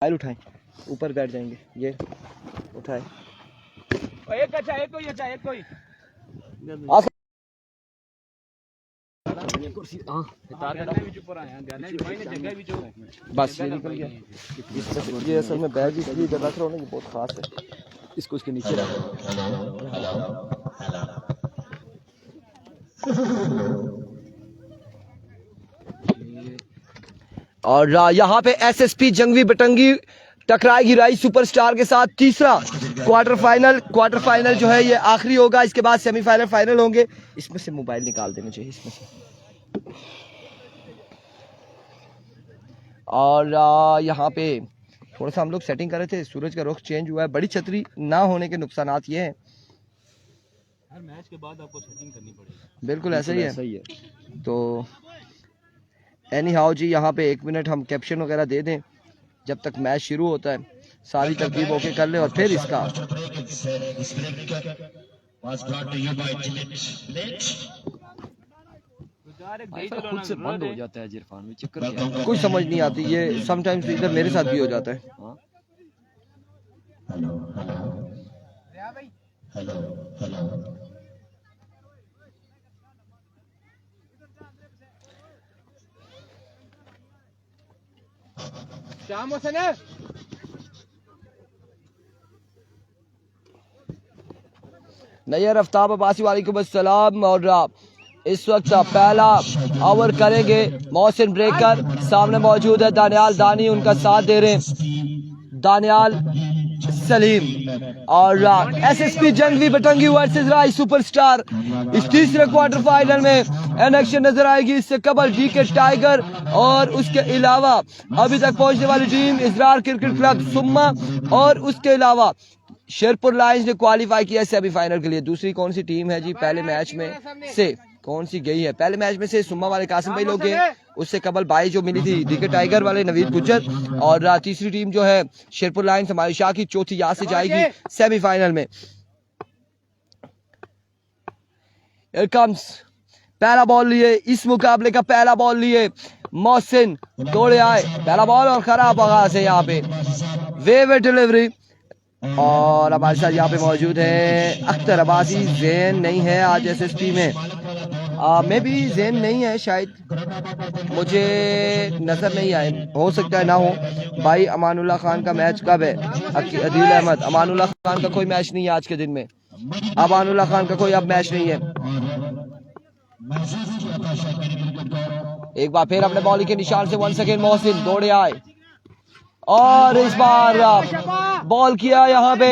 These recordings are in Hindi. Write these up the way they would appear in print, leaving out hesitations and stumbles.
मोबाइल उठाएं, ऊपर बैठ जाएंगे। ये उठाए एक अच्छा एक कोई अच्छा एक कोई कुर्सी हां बस ये निकल गया। ये असल में बैग इसलिए इधर रख रहा हूँ ना, ये बहुत खास है, इसको इसके नीचे रख। और यहाँ पे एसएसपी जंगवी बटंगी टकराएगी राइज सुपरस्टार के साथ। तीसरा क्वार्टर फाइनल जो है ये आखिरी होगा, इसके बाद सेमीफाइनल फाइनल होंगे। इसमें से मोबाइल निकाल देना चाहिए इसमें से। और यहाँ पे थोड़ा सा हम लोग सेटिंग कर रहे थे, सूरज का रुख चेंज हुआ है। बड़ी छतरी ना होने के नुकसानात ये हैं, हर मैच के बाद आपको सेटिंग करनी पड़ेगी। बिल्कुल ऐसा ही है। तो एनी हाउ जी, यहाँ पे 1 मिनट हम कैप्शन वगैरह दे दें जब तक मैच शुरू होता है, सारी तरकीब ओके कर ले और फिर इसका खुद से बंद हो जाता है जिरफान में, चक्कर कुछ समझ नहीं आती। ये समटाइम्स इधर मेरे साथ भी हो जाता है। शाम हुसैन नैयर आफ्ताब अब्बासी वालेकुम अस्सलाम। और इस वक्त पहला ओवर करेंगे मोहसिन ब्रेकर, सामने मौजूद है दानियाल दानी, उनका साथ दे रहे हैं दानियाल सलीम। और एसएसपी जंगवी बटंगी वर्सेस राइज सुपरस्टार इस तीसरे क्वार्टर फाइनल में एन एक्शन नजर आएगी। इससे कबल डीके टाइगर और उसके अलावा अभी तक पहुंचने वाली टीम इजरार क्रिकेट क्लब सुम्मा और उसके अलावा शेरपुर लायंस ने क्वालिफाई किया सेमीफाइनल के लिए। दूसरी कौन सी टीम है जी पहले मैच में से कौन सी गई है? पहले मैच में से सुम्मा वाले कासिम भाई लोग गए, उससे कबल बाई जो मिली थी डीके टाइगर वाले नवीद गुज्जर, और तीसरी टीम जो है शेरपुर लायंस हमारी शाह की, चौथी यहाँ से जाएगी सेमीफाइनल में। Here comes, पहला बॉल लिए इस मुकाबले का, पहला बॉल लिए मोहसिन दौड़े आए, पहला बॉल और खराब आगाज है यहाँ पे, वेव डिलीवरी। और हमारे साथ यहाँ पे मौजूद है अख्तर अब्बासी। जैन नहीं है आज एसएसपी में, मैं भी जैन नहीं है शायद, मुझे नजर नहीं आए, हो सकता है ना हो। भाई अमानुल्लाह खान का मैच कब है? अदील अहमद, अमानुल्लाह खान का कोई मैच नहीं है आज के दिन में, अमानुल्लाह खान का कोई अब मैच नहीं है। एक बार फिर अपने बॉलिंग के निशान से वन सेकेंड मोहसिन दौड़े आए और इस बार बॉल किया यहाँ पे,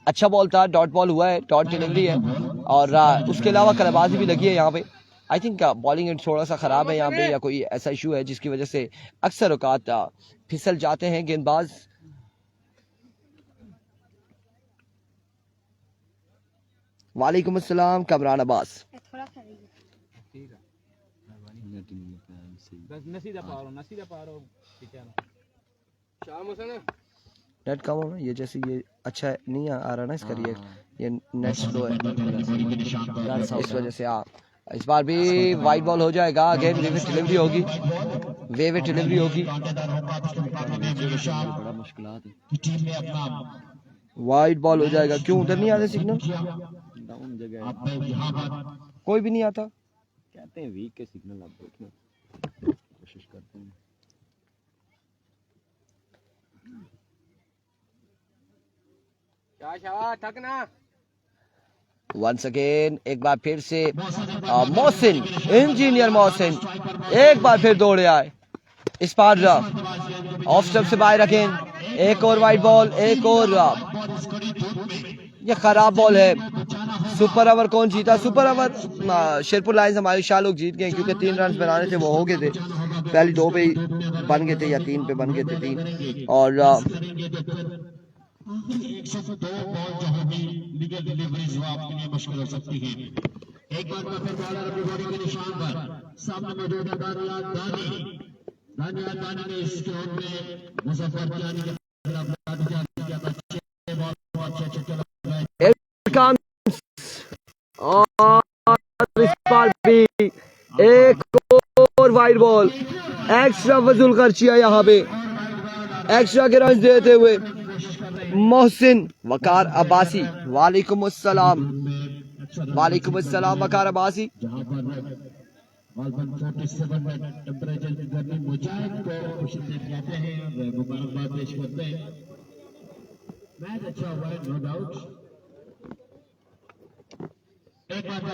अच्छा बॉल था, डॉट बॉल हुआ है, डॉट डिलीवरी है। और उसके अलावा कलाबाजी भी लगी है यहाँ पे। आई थिंक बॉलिंग थोड़ा सा खराब है यहाँ पे, या कोई ऐसा इशू है जिसकी वजह से अक्सर औकात फिसल जाते हैं गेंदबाज। वालेकुम अस्सलाम कमरान अब्बास। नेट कम हो, ये जैसे ये अच्छा नहीं आ रहा ना इसका रिएक्ट, ये नेट स्लो है इस वजह से। इस बार भी वाइड बॉल हो जाएगा, अगेन वेव डिलीवरी होगी, वेव डिलीवरी होगी, वाइड बॉल हो जाएगा। क्यों उधर नहीं आते सिग्नल? डाउन जगह कोई भी नहीं आता, कहते हैं वीक के सिग्नल, आप देखना कोशिश करते हैं। थकना वंस अगेन, एक बार फिर से मोहसिन, इंजीनियर मोहसिन एक बार फिर दौड़े आए, इस बार ऑफ स्टंप से बाहर रखें, एक और वाइड बॉल, एक और ये खराब बॉल है। सुपर ओवर कौन जीता? सुपर ओवर शेरपुर लायंस हमारे शाह लोग जीत गए, क्योंकि 3 रन बनाने थे वो हो गए थे, पहली 2 पे बन गए थे या 3 पे बन गए थे 3। और 102 बॉल जो होगी लीगल डिलीवरीज वो आपके लिए मुश्किल हो सकती है। एक बार फिर बॉलर अपनी बॉडी के निशान पर सामने मौजूद है दानियाल दानी। दानियाल दानी ने इस ग्राउंड में मुजफ्फर कियानी के खिलाफ लड़ा दिया, अच्छे बॉल अच्छे चला और इस बार भी एक और वाइड बॉल, एक्स्ट्रा फजूल खर्चिया यहाँ पे। एक्स्ट्रा के रन देते हुए मोहसिन वकार अब्बासी। वालेकुम अस्सलाम, वालेकुम अस्सलाम वकार अब्बासी। जहां पर बॉल 47 में टेंपरेचर की गर्मी मुजाहिद को खुशी कहते हैं और मुबारकबाद पेश करते हैं। मैच अच्छा हुआ है, नो डाउट। एक बार का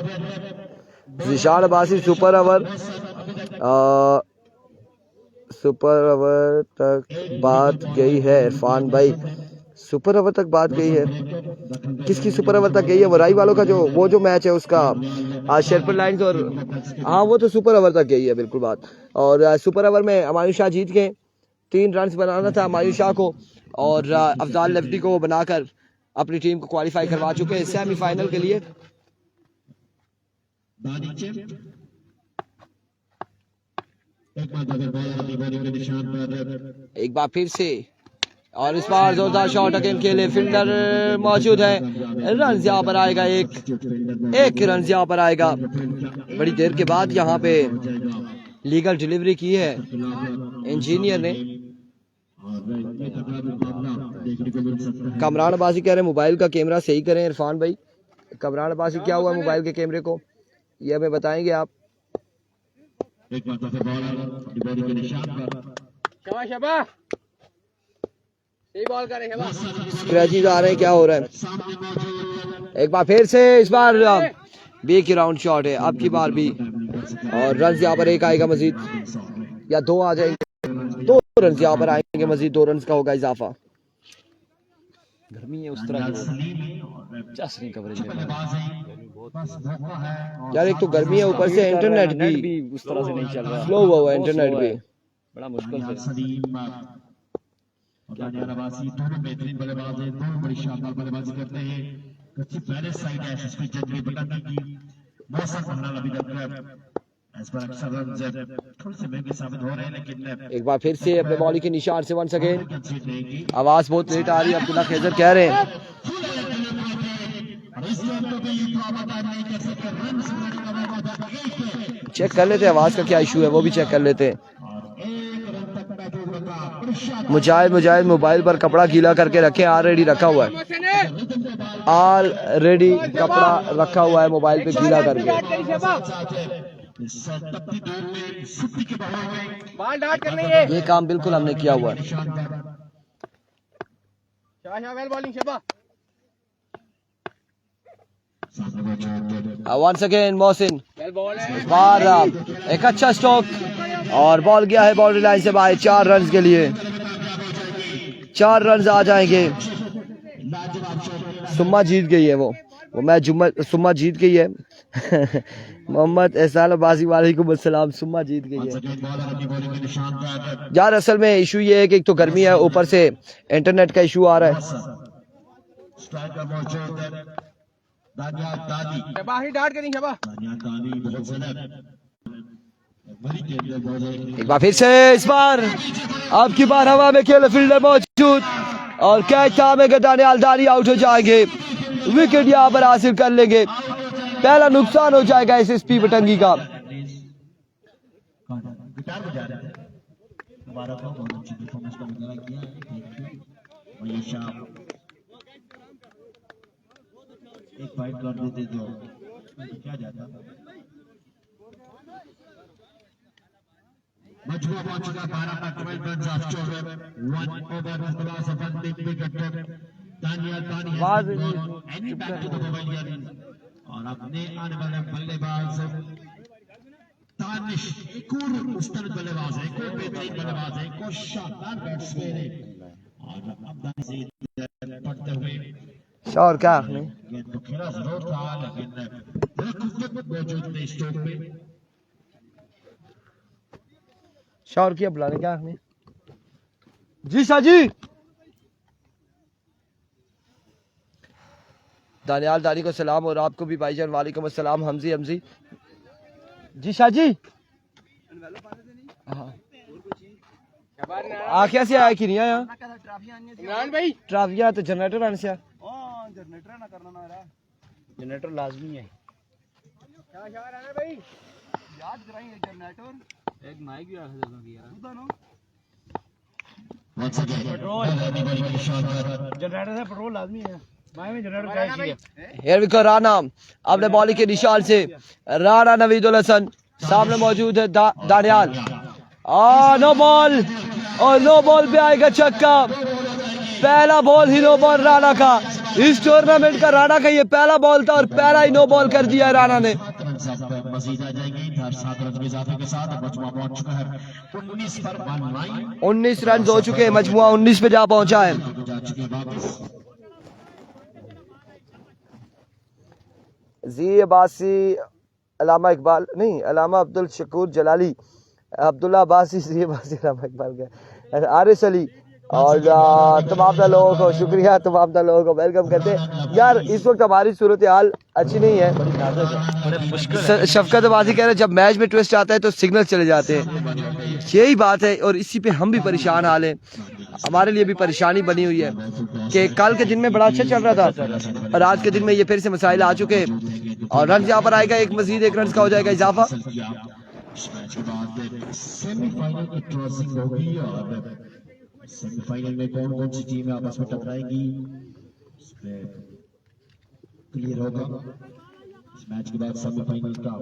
जिशान अब्बासी सुपर ओवर तक बात गई है। इरफान भाई सुपर ओवर तक बात गई है, किसकी सुपर ओवर तक गई है? वराई वालों का जो जो मैच है उसका, शेरपुर लाइन्स और हाँ वो तो सुपर ओवर तक गई है बिल्कुल बात। और सुपर ओवर में हमायूं शाह जीत गए, 3 रन बनाना था हमायूं शाह को और अफजाल लेफ्टी को बनाकर अपनी टीम को क्वालिफाई करवा चुके हैं सेमीफाइनल के लिए। एक बार फिर से और इस बार जोरदार शॉट अगेन खेले, फील्डर मौजूद है, रन यहाँ पर आएगा, एक रन यहाँ पर आएगा। बड़ी देर के बाद यहाँ पे लीगल डिलीवरी की है इंजीनियर ने। कमरान अब्बासी कह रहे हैं मोबाइल का कैमरा सही करें। इरफान भाई, कमरान अब्बासी क्या हुआ मोबाइल के कैमरे को, ये हमें बताएंगे आप। स्क्रैचेस आ रहे हैं, क्या हो रहा है? एक बार फिर से, इस बार बी की राउंड शॉट है, अब की बार भी, और रन यहाँ पर एक आएगा मजीद या 2 आ जाएंगे, 2 रन यहाँ पर आएंगे मजीद, 2 रन का होगा इजाफा। गर्मी है उस तरह की, चस नहीं कवरेज में यार, एक तो गर्मी है, ऊपर से इंटरनेट भी उस तरह से नहीं चल रहा, स्लो हुआ इंटरनेट भी, बड़ा मुश्किल से। दोनों बेहतरीन बल्लेबाज हैं, दोनों बड़ी शानदार बल्लेबाजी करते हैं। कच्ची पहले साइड है एसएसपी जजबी पटाने की मौसम बनना अभी तक इस पर अक्सर रन थोड़े से महंगे साबित हो रहे हैं, लेकिन एक बार फिर से अपने बॉलिंग के निशान से वन सेकेंड। आवाज बहुत लेट आ रही है, अब्दुल्ला खैजर कह रहे हैं। चेक कर लेते हैं आवाज का क्या इशू है, वो भी चेक कर लेते हैं। मुजाहिद मोबाइल पर कपड़ा गीला करके रखे, ऑलरेडी रखा हुआ है, ऑलरेडी कपड़ा रखा हुआ है मोबाइल पे गीला करके। ये काम बिल्कुल हमने किया हुआ है। वंस अगेन मोहसिन, बार एक अच्छा स्ट्रोक और बॉल गया है बाउंड्री लाइन से बाहर, 4 रन के लिए, 4 रन आ जाएंगे। सुम्मा जीत गई है, वो मैच सुम्मा जीत गई है। मोहम्मद एहसान अब्बासी वालेकुम अस्सलाम, सुम्मा जीत गई है यार। असल में इशू ये है कि एक तो गर्मी है, ऊपर से इंटरनेट का इशू आ रहा है। एक बार फिर से, इस बार अब की बार हवा में खेले, फील्डर मौजूद और कैच थामेंगे, दानियाल दानी आउट हो जाएंगे, विकेट यहाँ पर हासिल कर लेंगे, पहला नुकसान हो जाएगा एसएसपी बटंगी का। एक फाइट कर देते तो क्या जाता। मजबूर पहुंच चुका 12 पर 12 run of 1 over was the loss of 1 big wicket. Daniyal Dani any back to the pavilion और अपने आने वाले बल्लेबाज तानिश, एक और मुस्तैद बल्लेबाज है, एक और बेहतरीन बल्लेबाज है, एक और शानदार बैट्समैन है और अब दानी से पढ़ते हुए शॉट क्या आपने तो खेला जरूर था, लेकिन मौजूद थे स्ट्रोक पे। शॉट किया बुलाने क्या आपने जी शाह जी। दानियाल दानी को सलाम और आपको भी भाईजान वालेकुम अस्सलाम। हमजी जी शाह जी। आखिया से आया कि नहीं आया इमरान भाई? ट्राफिया तो जनरेटर आने से जनरेटर ना करना ना रहा, जनरेटर लाजमी है। क्या शहर है भाई, याद कराएंगे जनरेटर, एक माइक भी रख देगा यार, Once again, bowler अपनी बॉलिंग के निशान पर जनरेटर से पेट्रोल लाजमी है भाई में जनरेटर क्या चाहिए Here we go राणा अपने बॉलिंग के निशान से राणा नवीदुल हसन सामने मौजूद है दानियाल नो बॉल और नो बॉल पे आएगा छक्का पहला बॉल ही नो बॉल राणा का इस टूर्नामेंट का राणा का ये पहला बॉल था और पहला ही नो बॉल कर दिया है राणा ने 7 रन सब मजीद आ जाएंगे 7 रन के इजाफे के साथ मजमुआ पहुंच चुका है 19 पर 19 19 रन हो चुके हैं मजमुआ 19 पे जा पहुंचा है जा चुके हैं वापस जी अब्बासी अलामा इकबाल नहीं अलामा अब्दुल शकूर जलाली अब्दुल्ला अब्बासी जी अब्बासी अलामा इकबाल का आरिस अली और तमाम लोगों को शुक्रिया तमाम लोगों को वेलकम करते हैं यार इस वक्त हमारी सूरत हाल अच्छी नहीं है शफकत अब्बासी कह रहे हैं जब मैच में ट्विस्ट आता है तो सिग्नल चले जाते हैं यही बात है और इसी पे हम भी परेशान हाल हैं हमारे लिए भी परेशानी बनी हुई है कि कल के दिन में बड़ा अच्छा चल रहा था और आज के दिन में ये फिर से मसाइल आ चुके हैं और रन यहाँ पर आएगा एक मजीद 1 रन का हो जाएगा इजाफा मैच के बाद सेमीफाइनल की क्रॉसिंग होगी और सेमीफाइनल में कौन कौन सी टीमें आपस में टकराएंगी इसमें क्लियर होगा इस मैच के बाद सेमीफाइनल का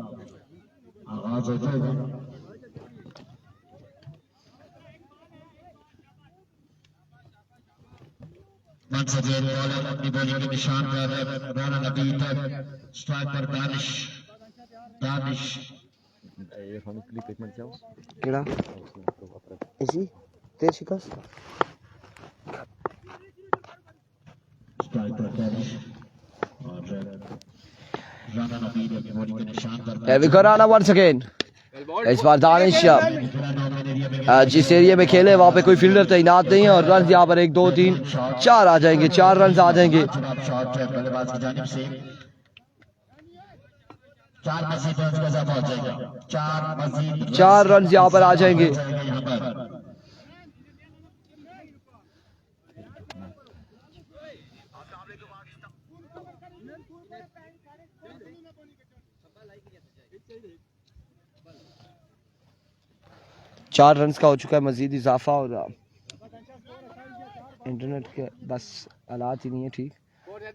आगाज हो जाएगा once again बॉलर अपनी बॉलिंग के निशान पर राणा नबी तक स्ट्राइक पर दानिश ये हम क्लिप एक मिनट जाओ केड़ा इसी तेज शिकस्त स्ट्राइक पर दानिश और राणा नबी अपनी बॉलिंग के निशान पर Here we go Rana once again इस बार दानिश जिस एरिया में खेले वहाँ पे कोई फील्डर तैनात नहीं है और रन यहाँ पर 1 2 3 4 आ जाएंगे 4 रन आ जाएंगे शॉट बल्लेबाज की जानिब से 4 मजीद रन का इजाफा हो जाएगा 4 रन यहाँ पर आ जाएंगे यहाँ पर चार रन का हो चुका है मजीद इजाफा और इंटरनेट के बस हालात ही नहीं है ठीक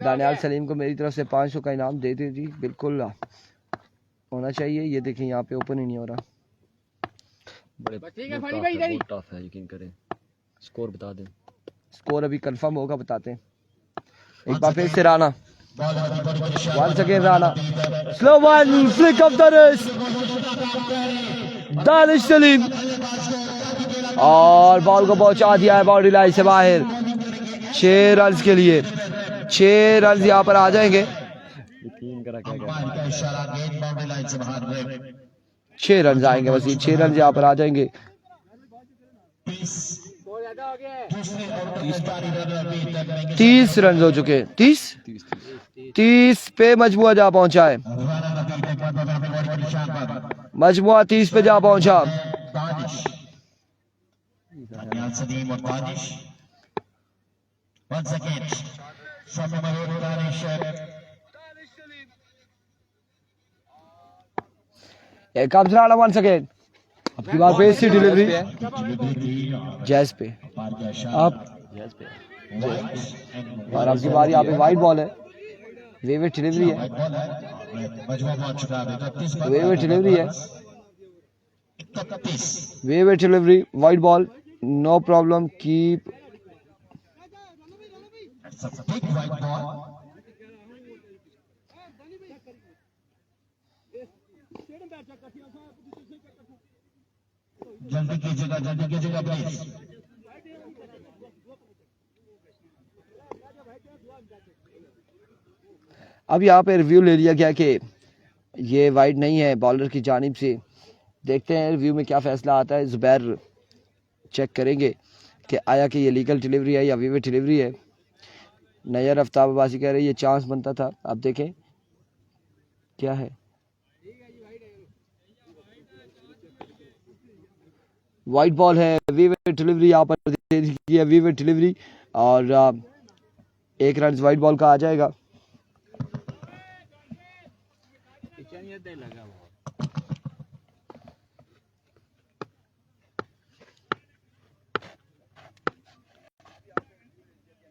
दानियाल सलीम को मेरी तरफ से 500 का इनाम दे दे जी बिल्कुल होना चाहिए ये देखें यहाँ पे ओपन ही नहीं हो रहा बड़े टफ है यकीन करें स्कोर बता दें स्कोर अभी कंफर्म होगा बताते हैं एक बार फिर से Rana once again Rana slow one flick of the wrist Danish Salim और बॉल को पहुंचा दिया है बाउंड्री लाइन से बाहर 6 रन के लिए 6 रन यहाँ पर आ जाएंगे यकीन करा क्या अंपायर का इशारा गेंद बाउंड्री लाइन से बाहर है 6 रन आएंगे बस ये 6 रन यहाँ पर आ जाएंगे 30 रन हो चुके हैं 30 पे मजमुआ जा पहुंचा है मजमुआ 30 पे जा पहुंचा सलीम और Danish once again from Mahmood Danish Here comes Rana once again अब की बार पेस की डिलीवरी जैस पे अब और अब की बार यहाँ पे वाइड बॉल है वेवेट डिलीवरी है वेवेट डिलीवरी है wayward delivery wide ball no problem keep जल्दी कीजिएगा प्लीज अब यहाँ पे रिव्यू ले लिया गया कि ये वाइड नहीं है बॉलर की जानिब से देखते हैं रिव्यू में क्या फैसला आता है जुबैर चेक करेंगे कि आया कि ये लीगल डिलीवरी है या विवेट डिलीवरी है नैयर आफ्ताब अब्बासी कह रहे ये चांस बनता था अब देखें क्या है वाइट बॉल है विवेट डिलीवरी यहाँ पर दे दी है विवेट डिलीवरी और 1 रन वाइट बॉल का आ जाएगा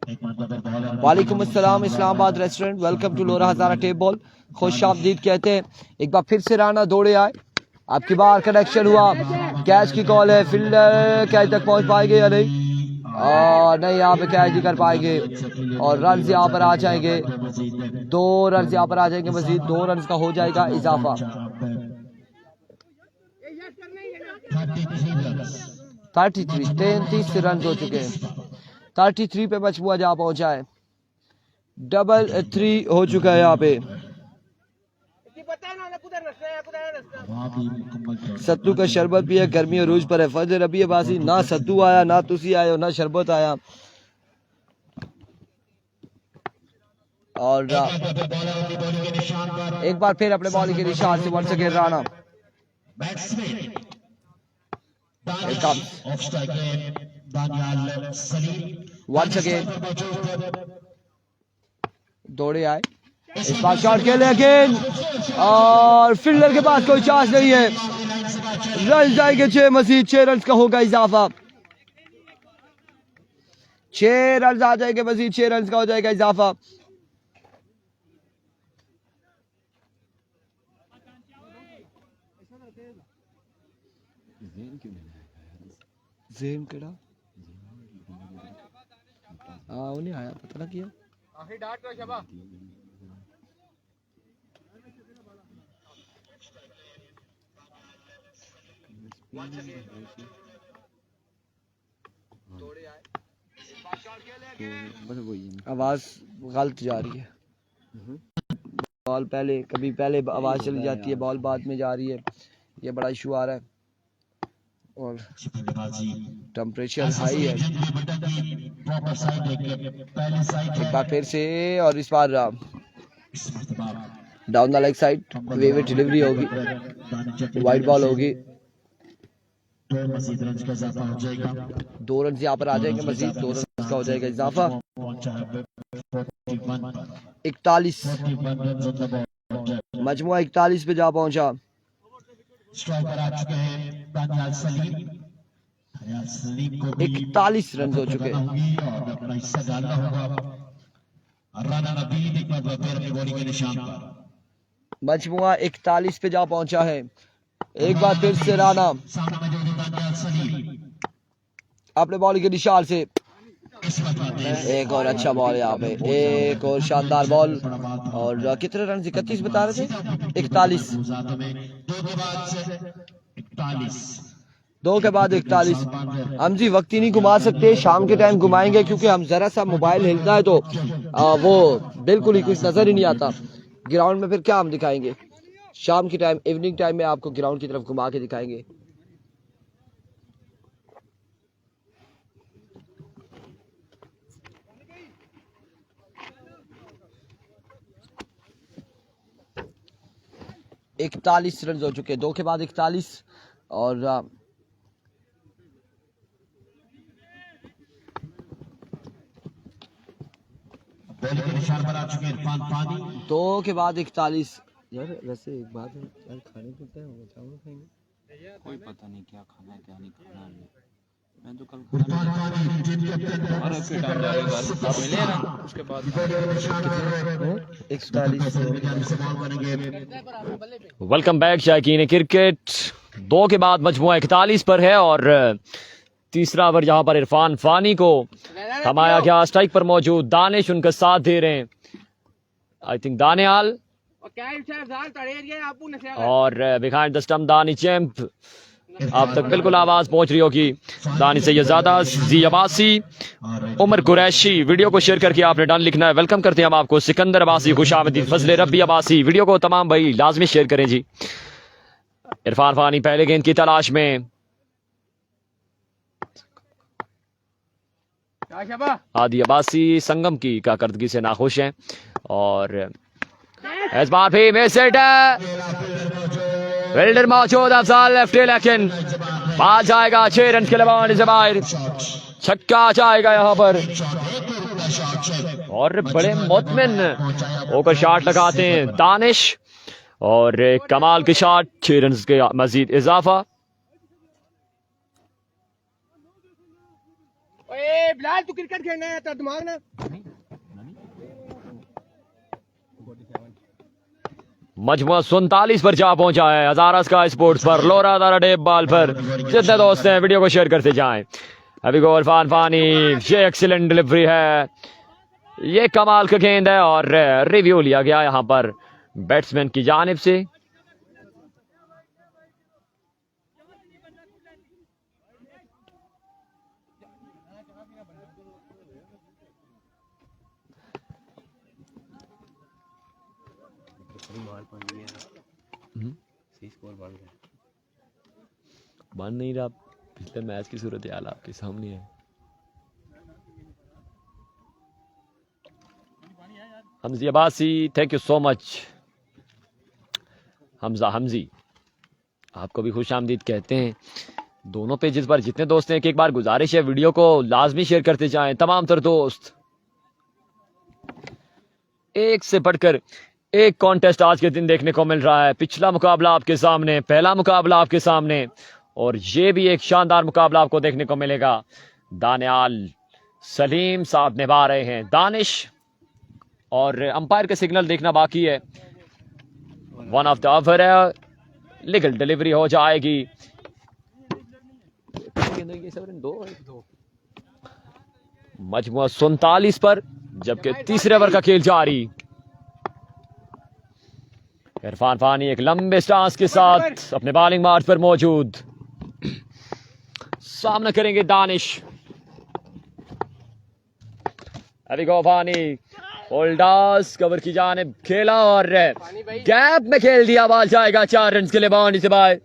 एक मरतबा फिर बॉलर वालेकुम अस्सलाम, Islamabad restaurant, welcome to Lora Hazara tape ball, खुश आमदीद कहते हैं। एक बार फिर से राना दौड़े आए, आपकी बार कनेक्शन हुआ, कैच की कॉल है, फील्डर कैच तक पहुंच पाएंगे या नहीं? और नहीं, यहाँ पे कैच नहीं कर पाएंगे और रन यहाँ पर आ जाएंगे, 2 रन यहाँ पर आ जाएंगे, मजीद 2 रन का हो जाएगा इजाफा। 33 रन हो चुके हैं, 33 पे मजमुआ जहाँ पहुंचा है, 3 हो चुका है यहाँ पे। सत्तू का शरबत भी है, गर्मी और रूज पर है। फजर रबी अब्बासी, ना सत्तू आया, ना तुसी आए, ना शरबत आया। और एक बार फिर अपने बॉलिंग के निशान से once again Rana. Once again दौड़े आए, इस बार शॉट के लेकिन और फील्डर के पास कोई चांस नहीं है। रन जाएंगे 6, मजीद 6 रन का होगा इजाफा, 6 रन आ जाएंगे, मजीद 6 रन का हो जाएगा इजाफा। ज़ेन केड़ा उन्हें आया पता ना किया। आवाज गलत जा रही है, बॉल पहले, कभी पहले आवाज चली जाती है, बॉल बाद में जा रही है, ये बड़ा इशू आ रहा है और टेम्परेचर हाई है। एक बार फिर से और इस बार डाउन द लेग साइड वेव डिलीवरी होगी, वाइड बॉल होगी, 2 रन यहाँ पर आ जाएंगे, मजीद 2 रन का हो जाएगा इजाफा। 41 मजमुआ 41 पे जा पहुंचा। स्ट्राइकर आ चुके हैं दानियाल सलीम। 41 रन हो चुके हैं। अपना हिस्सा डालना होगा। राना नबीद एक बार फिर अपनी बॉलिंग के निशान पर। मजमुआ 41 पे जा पहुंचा है। एक बार फिर से राना अपने बॉलिंग के निशान से, एक और अच्छा बॉल यहाँ पे, एक और शानदार बॉल। और कितने रन 31 बता रहे थे? 41। 2 के बाद 41। हम जी वक्त ही नहीं घुमा सकते, शाम के टाइम घुमाएंगे क्योंकि हम जरा सा मोबाइल हिलता है तो वो बिल्कुल ही कुछ नजर ही नहीं आता। ग्राउंड में फिर क्या हम दिखाएंगे? शाम के टाइम, इवनिंग टाइम में आपको ग्राउंड की तरफ घुमा के दिखाएंगे। एक 41 रन हो चुके, 2 के बाद 41। और निशान पर आ चुके इरफान पानी। 2 के बाद 41। यार वैसे एक बात है यार, खाने को क्या होगा, चावल खाएंगे? कोई पता नहीं क्या खाना है क्या नहीं खाना है। मैं तो कल मिले ना, उसके बाद 140। Welcome back शायकीन cricket. 2 के बाद मजमुआ 41 पर है और तीसरा ओवर यहाँ पर इरफान फानी को थमाया गया। स्ट्राइक पर मौजूद दानिश उनका साथ दे रहे हैं, आई थिंक दानियाल, और बिहाइंड द स्टंप दानी चैंप। अब तक बिल्कुल आवाज पहुंच रही होगी। दानी सैयदादा, जी अब्बासी, उमर कुरैशी। वीडियो को शेयर करके आपने डन लिखना है। वेलकम करते हैं हम आपको। सिकंदर अब्बासी, खुशामदीद, फजले रब्बी अब्बासी। वीडियो को तमाम भाई लाजमी शेयर करें जी। इरफान फानी पहले गेंद की तलाश में। आदि अब्बासी संगम की कारकर्दगी से नाखुश हैं और इस बार भी मिस हिट है। फील्डर मौजूद, अफजाल लेफ्ट, लेकिन बाल जाएगा 6 रन के लिए से बाहर। छक्का जाएगा यहाँ पर और बड़े मुतमिन होकर शॉट लगाते हैं दानिश और कमाल के शॉट। 6 रन के मजीद इजाफा। ओए बिलाल तू क्रिकेट खेलना है तो दिमाग ना मजमुआ 47 पर जा पहुंचा है हजारा स्काई स्पोर्ट्स पर। लोरा हजारा डेप बॉल पर। जितने दोस्त हैं वीडियो को शेयर करते जाएं। अभी गोल इरफान फानी, ये एक्सीलेंट डिलीवरी है, ये कमाल का गेंद है और रिव्यू लिया गया यहां पर बैट्समैन की जानिब से। बन नहीं रहा, पिछले मैच की सूरत हाल आपके सामने है। Hamzi Abbasi, thank you so much. Hamza Hamzi, आपको भी खुश आमदीद कहते हैं। दोनों पेजेस पर जितने दोस्त हैं, एक बार गुजारिश है वीडियो को लाजमी शेयर करते जाएं तमाम तर दोस्त। एक से बढ़कर एक कॉन्टेस्ट आज के दिन देखने को मिल रहा है। पिछला मुकाबला आपके सामने, पहला मुकाबला आपके सामने, और ये भी एक शानदार मुकाबला आपको देखने को मिलेगा। दानियाल सलीम साहब निभा रहे हैं दानिश, और अंपायर का सिग्नल देखना बाकी है। वन ऑफ द ओवर है, लीगल डिलीवरी हो जाएगी। मजमुआ 47 पर, जबकि तीसरे ओवर का खेल जारी। इरफान फानी एक लंबे स्टांस के साथ अपने बॉलिंग मार्च पर मौजूद। सामना करेंगे दानिश। अभी गो फानी होल्डास कवर की जानिब खेला और गैप में खेल दिया। बॉल जाएगा 4 रन के लिए बाउंड्री से बाहर।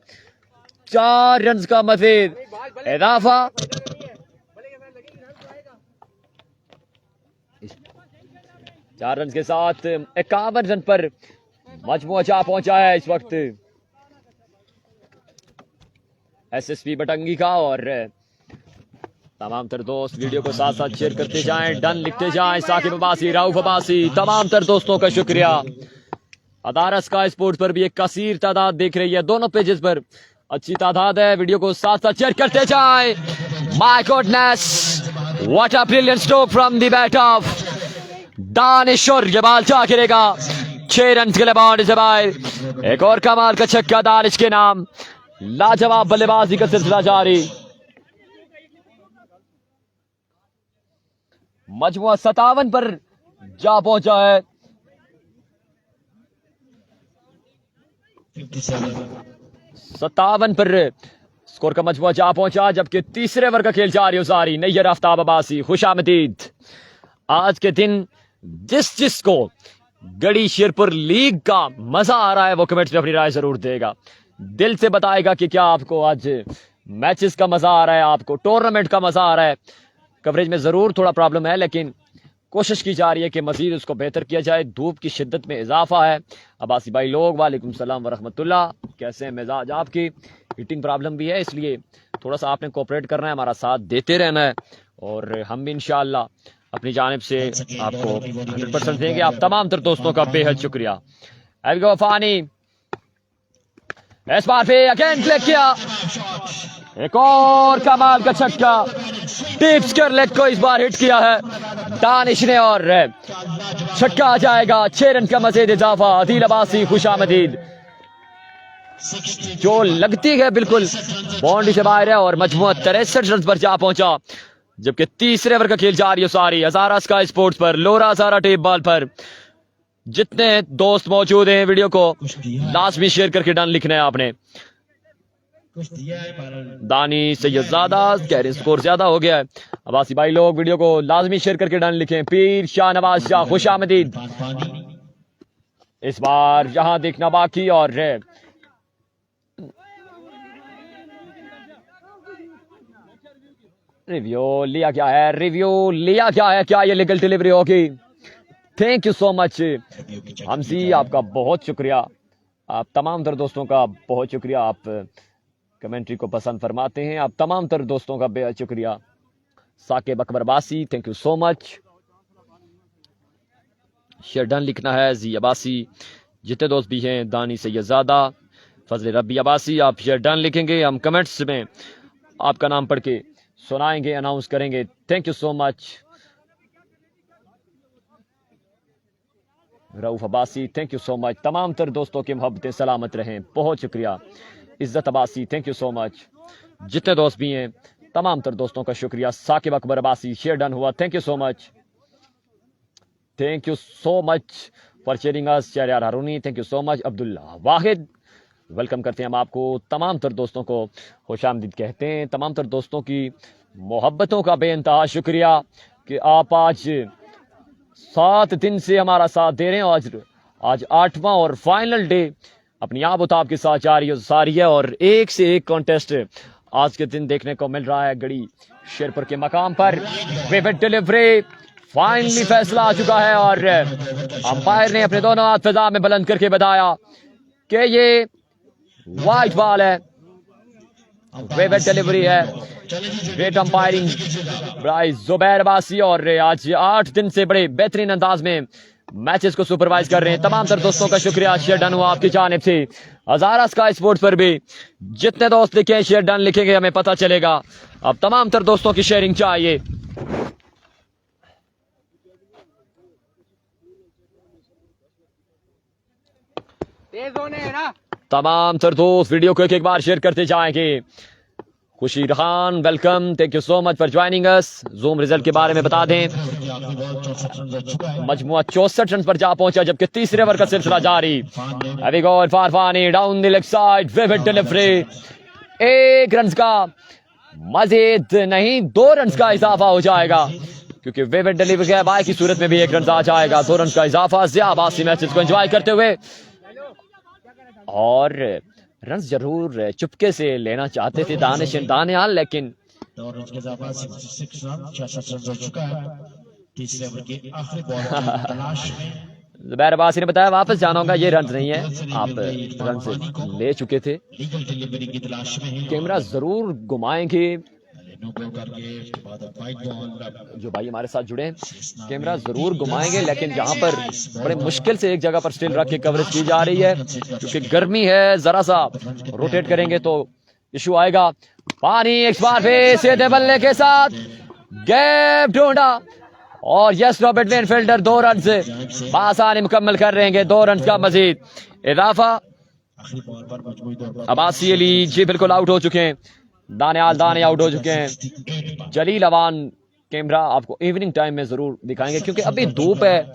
4 रन का मजीद इजाफा। 4 रन के साथ 51 रन पर मजमुआ जा पहुंचा है इस वक्त एसएसपी बटंगी का। और तमाम तर दोस्त वीडियो को साथ साथ शेयर करते जाएं, डन लिखते जाएं। साकिब अब्बासी, राउफ अब्बासी, तमाम तर दोस्तों का शुक्रिया। अदारा स्काई स्पोर्ट्स पर भी एक कसीर तादाद देख रही है, दोनों पेजेस पर अच्छी तादाद है। वीडियो को साथ साथ शेयर करते जाएं। My goodness, what a brilliant stroke from the bat of Danish, और ये बॉल जा गिरेगा 6 रन के लिए बाउंड्री से बाहर। एक और कमाल का छक्का दानिश के नाम। लाजवाब बल्लेबाजी का सिलसिला जारी। मजमुआ 57 पर जा पहुंचा है। 57 पर स्कोर का मजमुआ जा पहुंचा, जबकि तीसरे ओवर का खेल जारी उसारी। नैयर आफ्ताब अब्बासी, खुशामदीद। आज के दिन जिसको गढ़ी शेरपुर लीग का मजा आ रहा है वो कमेंट्स में अपनी राय जरूर देगा, दिल से बताएगा कि क्या आपको आज मैचेस का मजा आ रहा है, आपको टूर्नामेंट का मजा आ रहा है। कवरेज में जरूर थोड़ा प्रॉब्लम है, लेकिन कोशिश की जा रही है कि मजीद उसको बेहतर किया जाए। धूप की शिद्दत में इजाफा है। अब्बासी भाई लोग, वालेकुम सलाम वरहमतुल्लाह, कैसे हैं मिजाज आपकी? हीटिंग प्रॉब्लम भी है, इसलिए थोड़ा सा आपने कोऑपरेट करना है, हमारा साथ देते रहना है, और हम भी इंशाअल्लाह अपनी जानिब से आपको 100% देंगे। आप तमाम तर दोस्तों का बेहद शुक्रिया। एल्गो फानी इस बार फिर अगेन क्लिक किया। एक और कमाल का छक्का टिप्स कर लेग को इस बार हिट किया है दानिश ने, और छक्का आ जाएगा। 6 रन का मजीद इजाफा। अदील अब्बासी, खुशामदीद, जो लगती है बिल्कुल बाउंड्री से बाहर है, और मजमुआ 63 रन पर जा पहुंचा, जबकि तीसरे ओवर का खेल जारी सारी। हजारा स्काई स्पोर्ट्स पर, लोरा हजारा टेप बॉल पर। जितने दोस्त मौजूद हैं वीडियो को लाजमी शेयर करके डन लिखना है आपने। दानी सैयदजादा कह रहे स्कोर ज्यादा हो गया है। अब्बासी भाई लोग वीडियो को लाजमी शेयर करके डन लिखें। पीर शाह नवाज शाह, खुशामदीद। इस बार यहां देखना बाकी, और रिव्यू लिया क्या है, रिव्यू लिया क्या है, क्या ये लीगल डिलीवरी होगी? थैंक यू सो मच हमसी, आपका बहुत शुक्रिया। आप तमाम तर दोस्तों का बहुत शुक्रिया। आप कमेंट्री को पसंद फरमाते हैं, आप तमाम तर दोस्तों का बेहद शुक्रिया। साकिब अकबर बासी, thank you so much. Share done लिखना है। जी अब्बासी, जितने दोस्त भी हैं, दानी सैयदजादा, फजल रब्बी अब्बासी, आप शेयर डन लिखेंगे, हम कमेंट्स में आपका नाम पढ़ के सुनाएंगे, अनाउंस करेंगे। Thank you so much Rauf Abbasi, thank you so much. तमाम तर दोस्तों की मोहब्बतें सलामत रहें, बहुत शुक्रिया। Izzat Abbasi, thank you so much. जितने दोस्त भी हैं तमाम तर दोस्तों का शुक्रिया। साकिब अकबर अब्बासी, शेयर डन हुआ, thank you so much. Thank you so much for sharing us. Shahryar Harooni, thank you so much. Abdullah Wahid, welcome करते हैं हम आपको। तमाम तर दोस्तों को खुशामदीद कहते हैं। तमाम तर दोस्तों की मोहब्बतों का बेइंतहा शुक्रिया कि आप आज 7 दिन से हमारा साथ दे रहे हैं। आज 8वां और फाइनल डे अपनी आब उताब के साथ जारी है और एक से एक कॉन्टेस्ट आज के दिन देखने को मिल रहा है। गड़ी शेरपुर के मकाम पर विविड डिलीवरी, फाइनली फैसला आ चुका है और अंपायर ने अपने दोनों हाथ फिजा में बुलंद करके बताया कि ये वाइट बॉल है, विविड डिलीवरी है। Great umpiring by Zubair Abbasi और आज 8 दिन से बड़े बेहतरीन अंदाज में मैचेस को सुपरवाइज कर रहे हैं। तमाम तर दोस्तों का शुक्रिया। शेयर डन हुआ आपकी जानिब से। हजारा स्काई स्पोर्ट्स पर भी जितने दोस्त लिखे शेयर डन लिखेंगे हमें पता चलेगा। अब तमाम तर दोस्तों की शेयरिंग चाहिए। तेज होने है ना। तमाम तर दोस्त वीडियो को एक बार शेयर करते जाएंगे। Khushi Rehan, welcome, thank you so much for joining us. Zoom result के बारे में बता दें, मजमुआ 64 रन पर जा पहुंचा, जबकि तीसरे ओवर का सिलसिला जारी। अभी Gul Farfani down the leg side, wayward delivery. 1 run का मजीद नहीं 2 रन का इजाफा हो जाएगा क्योंकि विविड डिलीवरी के बाय की सूरत में भी 1 रन आ जाएगा। 2 रन का इजाफा। ज़िया अब्बासी मैचेस को एंजॉय करते हुए और रन जरूर चुपके से लेना चाहते थे दानिश दानियाल, लेकिन जुबैर अब्बासी ने बताया वापस जाना होगा, ये रन नहीं है, आप रन से ले चुके थे। कैमरा जरूर घुमाएंगे जो भाई हमारे साथ जुड़े हैं, कैमरा जरूर घुमाएंगे, लेकिन यहाँ पर बड़े मुश्किल से एक जगह पर स्टिल रख के कवरेज की जा रही है क्योंकि गर्मी है। जरा सा रोटेट करेंगे तो इशू आएगा। पानी एक बार फिर सीधे बल्ले के साथ गैप ढूंढा और yes Robert when fielder 2 run से आसानी मुकम्मल कर रहे हैं। 2 रन का मजीद इजाफा। अब्बासी अली जी बिल्कुल आउट हो चुके हैं। दाने आउट हो चुके हैं। जलील अवान कैमरा आपको इवनिंग टाइम में जरूर दिखाएंगे क्योंकि अभी धूप है,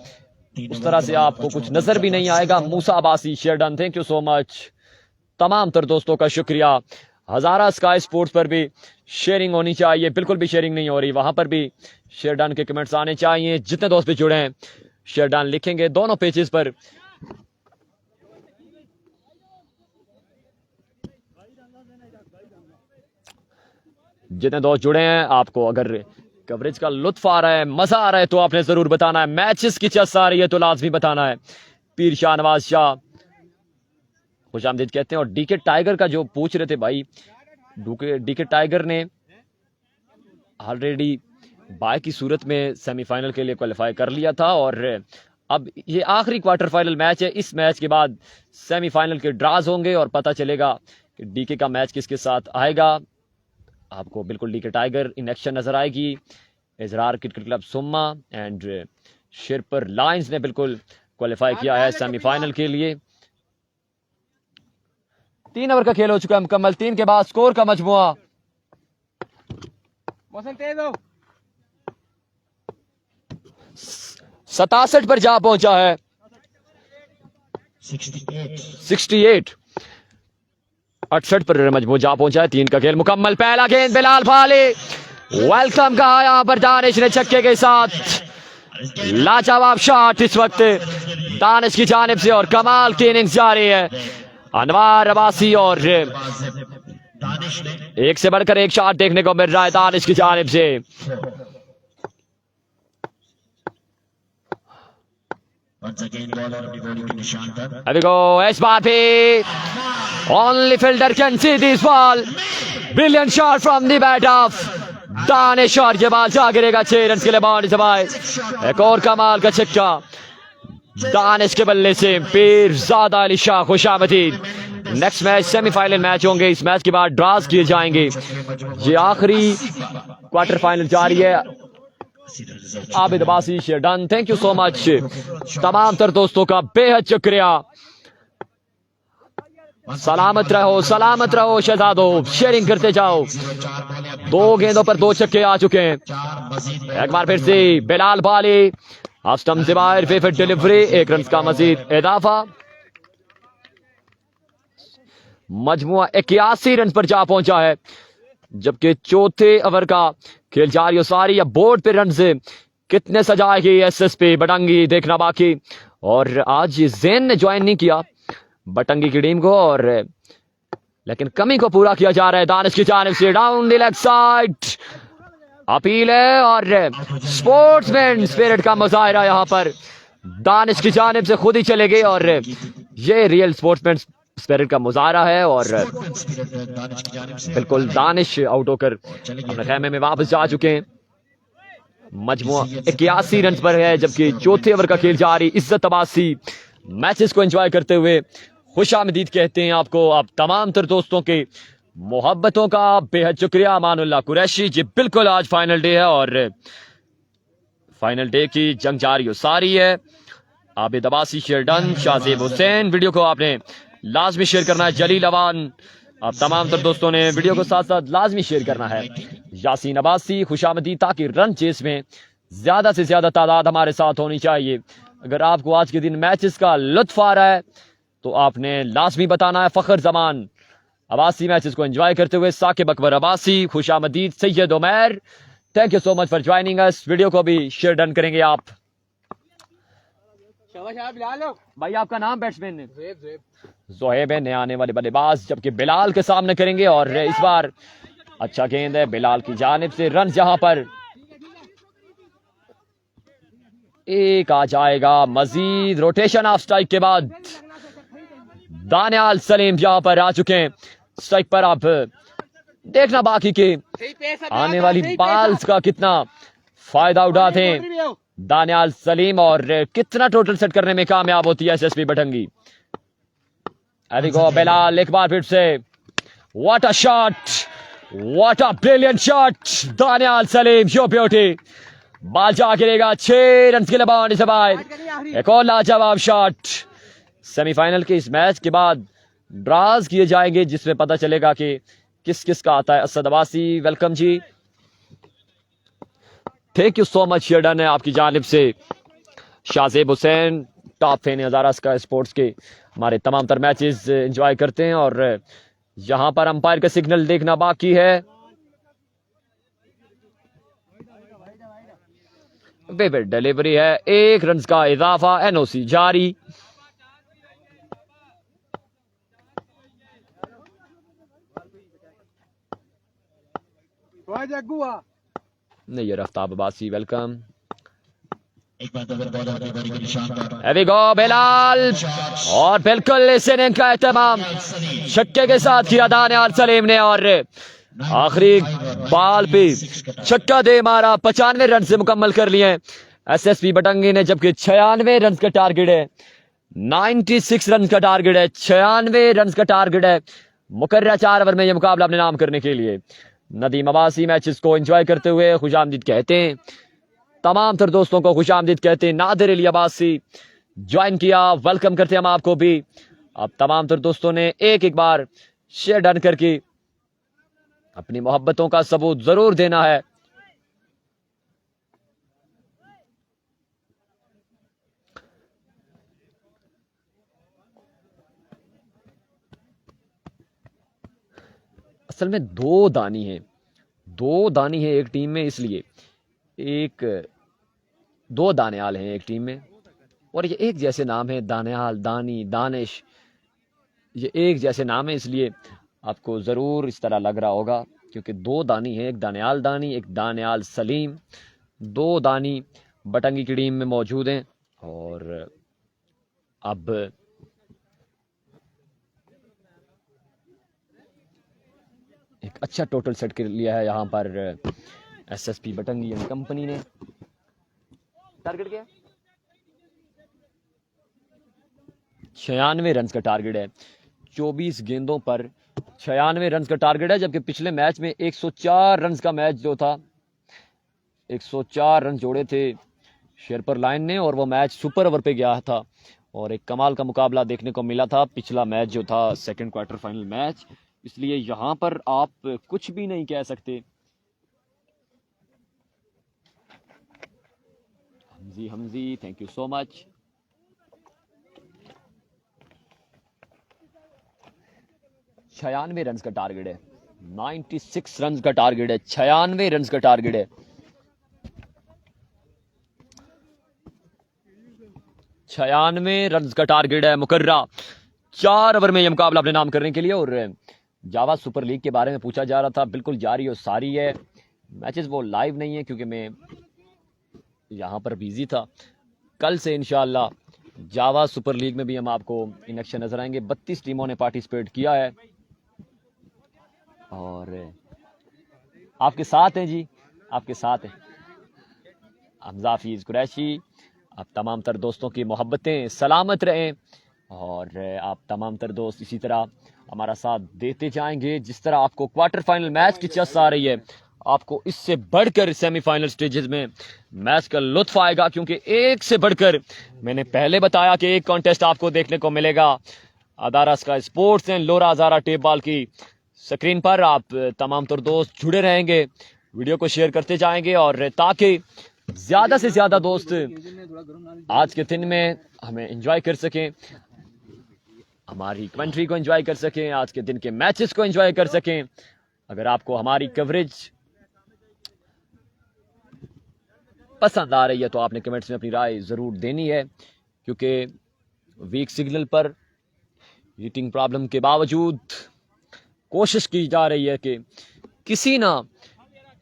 उस तरह से आपको कुछ नजर भी नहीं आएगा। Musa Abbasi, share done, thank you so much. तमाम तर दोस्तों का शुक्रिया। हजारा स्काई स्पोर्ट्स पर भी शेयरिंग होनी चाहिए, बिल्कुल भी शेयरिंग नहीं हो रही, वहां पर भी शेयर डन के कमेंट्स आने चाहिए। जितने दोस्त भी जुड़े हैं शेयर डन लिखेंगे दोनों पेजेस पर। जितने दोस्त जुड़े हैं, आपको अगर कवरेज का लुत्फ आ रहा है, मजा आ रहा है, तो आपने जरूर बताना है। मैचेस की चस आ रही है तो लाजमी बताना है। पीर शाह नवाज शाह खुशामदीद कहते हैं। और डीके टाइगर का जो पूछ रहे थे भाई, डीके टाइगर ने ऑलरेडी बाय की सूरत में सेमीफाइनल के लिए क्वालिफाई कर लिया था और अब ये आखिरी क्वार्टर फाइनल मैच है। इस मैच के बाद सेमीफाइनल के ड्राज होंगे और पता चलेगा कि डीके का मैच किसके साथ आएगा। आपको बिल्कुल डीके टाइगर इन एक्शन नजर आएगी। इजरार क्रिकेट क्लब सुम्मा एंड शेरपुर लायंस ने बिल्कुल क्वालिफाई किया है सेमीफाइनल के लिए। 3 ओवर का खेल हो चुका है मुकम्मल। 3 के बाद स्कोर का मजमुआ मौसम तेज हो 67 पर जा पहुंचा है। 68 पर मजमू जा पहुंचा है। 3 का खेल मुकम्मल। पहला गेंद बिलाल फाली, वेलकम कहा यहां पर दानिश ने छक्के के साथ। लाजवाब शॉट इस वक्त दानिश की जानिब से और कमाल की इनिंग्स जारी है। अनवार अब्बासी और एक से बढ़कर एक शॉट देखने को मिल रहा है दानिश की जानिब से। अभी को इस बार भी only fielder can see this ball. Brilliant shot from the bat of Danish और ये बाल जा गिरेगा 6 रन के लिए बाउंड्री से बाहर। एक और कमाल का छक्का दानिश के बल्ले से। पीरजादा अली शाह खुशामदीद। नेक्स्ट मैच सेमीफाइनल मैच होंगे। इस मैच के बाद ड्रास किए जाएंगे। ये आखिरी क्वार्टर फाइनल जारी है। Abid Abbasi done, thank you so much. तमाम तर दोस्तों का बेहद शुक्रिया। सलामत रहो शहजादो, शेयरिंग करते जाओ। 2 गेंदों पर 2 छक्के आ चुके हैं। एक बार फिर से बिलाल बाली ऑफ स्टंप से बाहर, फेफर डिलीवरी, 1 रन का मजीद इजाफा। मजमुआ 81 रन पर जा पहुंचा है, जबकि चौथे ओवर का खेल जारी सारी। या बोर्ड पे रन से कितने सजाएगी एसएसपी बटंगी, देखना बाकी। और आज जैन ने ज्वाइन नहीं किया बटंगी की टीम को, और लेकिन कमी को पूरा किया जा रहा है दानिश की जानिब से। Down the leg side appeal है, और स्पोर्ट्समैन स्पिरिट का मुजाहिरा यहाँ पर दानिश की जानिब से खुद ही चले गए, और ये रियल स्पोर्ट्समैन स्पिरिट का मुजाहरा है। और बिल्कुल दानिश आउट होकर अपने खेमे में वापस जा चुके हैं। मजमुआ 81 रन पर है, जबकि चौथे ओवर का खेल जारी। इज्जत अब्बासी मैचेस को एंजॉय करते हुए खुशामदीद कहते हैं आपको। आप तमाम तर दोस्तों के मोहब्बतों का बेहद शुक्रिया। अमानुल्लाह कुरैशी जी, बिल्कुल आज फाइनल डे है, और फाइनल डे की जंग जारी सारी है। Abid Abbasi share done. Shahzeb Hussain, video को आपने लाजमी शेयर करना है। जलील अवान, आप तमाम तर दोस्तों ने वीडियो को साथ साथ लाजमी शेयर करना है। यासीन अब्बासी खुशामदीद, ताकि रन चेस में ज्यादा से ज्यादा तादाद हमारे साथ होनी चाहिए। अगर आपको आज के दिन मैचेस का लुत्फ आ रहा है तो आपने लाजमी बताना है। फखर जमान अब्बासी मैचेस को एंजॉय करते हुए। साकिब अकबर अब्बासी खुशामदीद। Syed Umar, thank you so much for joining us. Video को भी शेयर डन करेंगे आप। भाई आपका नाम बैट्समैन है जोहेब है, नए आने वाले बल्लेबाज, जबकि बिलाल के सामने करेंगे। और इस बार अच्छा गेंद है बिलाल की जानिब से। रन यहां पर एक आ जाएगा मजीद। रोटेशन ऑफ स्ट्राइक के बाद दानियाल सलीम यहां पर आ चुके हैं स्ट्राइक पर। आप देखना बाकी के आने वाली बॉल्स का कितना फायदा उठाते हैं दानियाल सलीम, और कितना टोटल सेट करने में कामयाब होती है एसएसपी बटंगी। अभी को बिलाल एक बार फिर से। What a shot, what a brilliant shot. Daniyal Salim, yo beauty. बाल जा गिरेगा 6 रन के लिए बाउंड्री से बाहर। एक और लाजवाब शॉट। सेमीफाइनल के इस मैच के बाद ड्राज किए जाएंगे, जिसमें पता चलेगा कि किस किस का आता है। Asad Abbasi, welcome ji, thank you so much. Share done है आपकी जानिब से। Shahzeb Hussain, top fan Hazara sky sports के, हमारे तमाम तर मैचेस एंजॉय करते हैं, और यहां पर अंपायर का सिग्नल देखना बाकी है। विविड डिलीवरी है, 1 रन का इजाफा। एनओसी जारी। नहीं, आफ्ताब अब्बासी, वेलकम। बिलाल, और बिल्कुल इस इनिंग का एहतमाम छक्के के साथ किया दानियाल सलीम ने, और आखिरी बॉल पे छक्का दे मारा। 95 रन से मुकम्मल कर लिए एसएसपी बटंगी ने, जबकि 96 रन का टारगेट है। 96 रन का टारगेट है, 96 रन का टारगेट है मुकर्रर 4 ओवर में यह मुकाबला अपने नाम करने के लिए। नदीम अब्बासी मैचेस को एंजॉय करते हुए खुशामदीद कहते हैं। तमाम तर दोस्तों को खुशामदीद कहते हैं। नादिर अली अब्बासी ज्वाइन किया, वेलकम करते हैं हम आपको भी। अब तमाम तर दोस्तों ने एक बार शेयर डन करके अपनी मोहब्बतों का सबूत जरूर देना है। असल में 2 दानी है, 2 दानी है एक टीम में, इसलिए 2 दानियाल हैं एक टीम में, और ये एक जैसे नाम है। दानियाल, दानी, दानिश, ये एक जैसे नाम है, इसलिए आपको जरूर इस तरह लग रहा होगा, क्योंकि 2 दानी है। एक दानियाल दानी, एक दानियाल सलीम। 2 दानी बटंगी की टीम में मौजूद हैं, और अब एक अच्छा टोटल सेट कर लिया है यहाँ पर एसएसपी बटंगी एंड कंपनी ने। टारगेट क्या है? 96 रन का टारगेट है। 24 गेंदों पर 96 रन का टारगेट है, जबकि पिछले मैच में 104 रन का मैच जो था 104 रन जोड़े थे शेरपर लाइन ने और वो मैच सुपर ओवर पे गया था और एक कमाल का मुकाबला देखने को मिला था पिछला मैच जो था सेकंड क्वार्टर फाइनल मैच। इसलिए यहाँ पर आप कुछ भी नहीं कह सकते। हमजी थैंक यू सो मच। छियानवे रन का टारगेट है, 96 रन का टारगेट है, 96 रन का टारगेट है। 96 रन का टारगेट है मुकर्रा। 4 ओवर में यह मुकाबला अपने नाम करने के लिए। और जावा सुपर लीग के बारे में पूछा जा रहा था, बिल्कुल जारी और सारी है। मैचेस वो लाइव नहीं है क्योंकि मैं यहाँ पर बिजी था। कल से इंशाल्लाह जावा सुपर लीग में भी हम आपको इन एक्शन नजर आएंगे। 32 टीमों ने पार्टिसिपेट किया है और आपके साथ हैं जी, आपके साथ हैं हमजा हफीज कुरैशी। आप तमाम तर दोस्तों की मोहब्बतें सलामत रहें और आप तमाम तर दोस्त इसी तरह हमारा साथ देते जाएंगे। जिस तरह आपको क्वार्टर फाइनल मैच की चस्प आ रही है, आपको इससे बढ़कर सेमीफाइनल स्टेजेस में मैच का लुत्फ आएगा क्योंकि एक से बढ़कर, मैंने पहले बताया कि एक कॉन्टेस्ट आपको देखने को मिलेगा अदारा sky sports and Lora Hazara tape ball की स्क्रीन पर। आप तमाम तर दोस्त जुड़े रहेंगे, वीडियो को शेयर करते जाएंगे और ताकि ज्यादा से ज्यादा दोस्त आज के दिन में हमें एंजॉय कर सकें, हमारी कमेंट्री को एंजॉय कर सकें, आज के दिन के मैचेस को एंजॉय कर सकें। अगर आपको हमारी कवरेज पसंद आ रही है तो आपने कमेंट्स में अपनी राय जरूर देनी है क्योंकि वीक सिग्नल पर हीटिंग प्रॉब्लम के बावजूद कोशिश की जा रही है कि किसी ना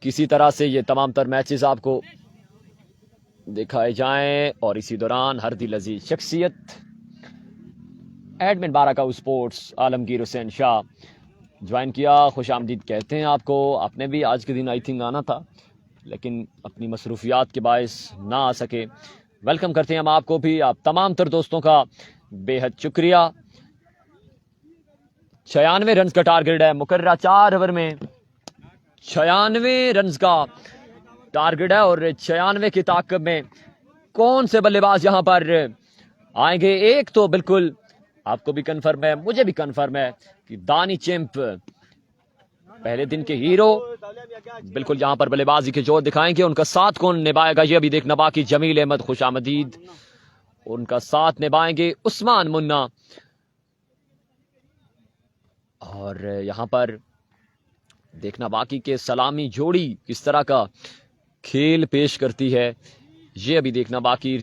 किसी तरह से ये तमाम तर मैचेस आपको दिखाए जाएं। और इसी दौरान हर दिल अजीज शख्सियत admin Baraka sports Alamgir Hussain Shah join किया। खुश आमदीद कहते हैं आपको। आपने भी आज के दिन आई थिंक आना था लेकिन अपनी मसरूफियात के बायस ना आ सके। वेलकम करते हैं हम आपको भी। आप तमाम तर दोस्तों का बेहद शुक्रिया। 96 रन का टारगेट है मुकर्रा। 4 ओवर में 96 रन का टारगेट है और 96 की ताकत में कौन से बल्लेबाज यहां पर आएंगे। एक तो बिल्कुल आपको भी कंफर्म है, मुझे भी कंफर्म है कि दानी चैंप पहले दिन के हीरो बिल्कुल यहां पर बल्लेबाजी के जोर दिखाएंगे। उनका साथ कौन निभाएगा ये अभी देखना बाकी। जमील अहमद खुशामदीद उनका साथ निभाएंगे, उस्मान मुन्ना। और यहां पर देखना बाकी के सलामी जोड़ी किस तरह का खेल पेश करती है ये अभी देखना बाकी।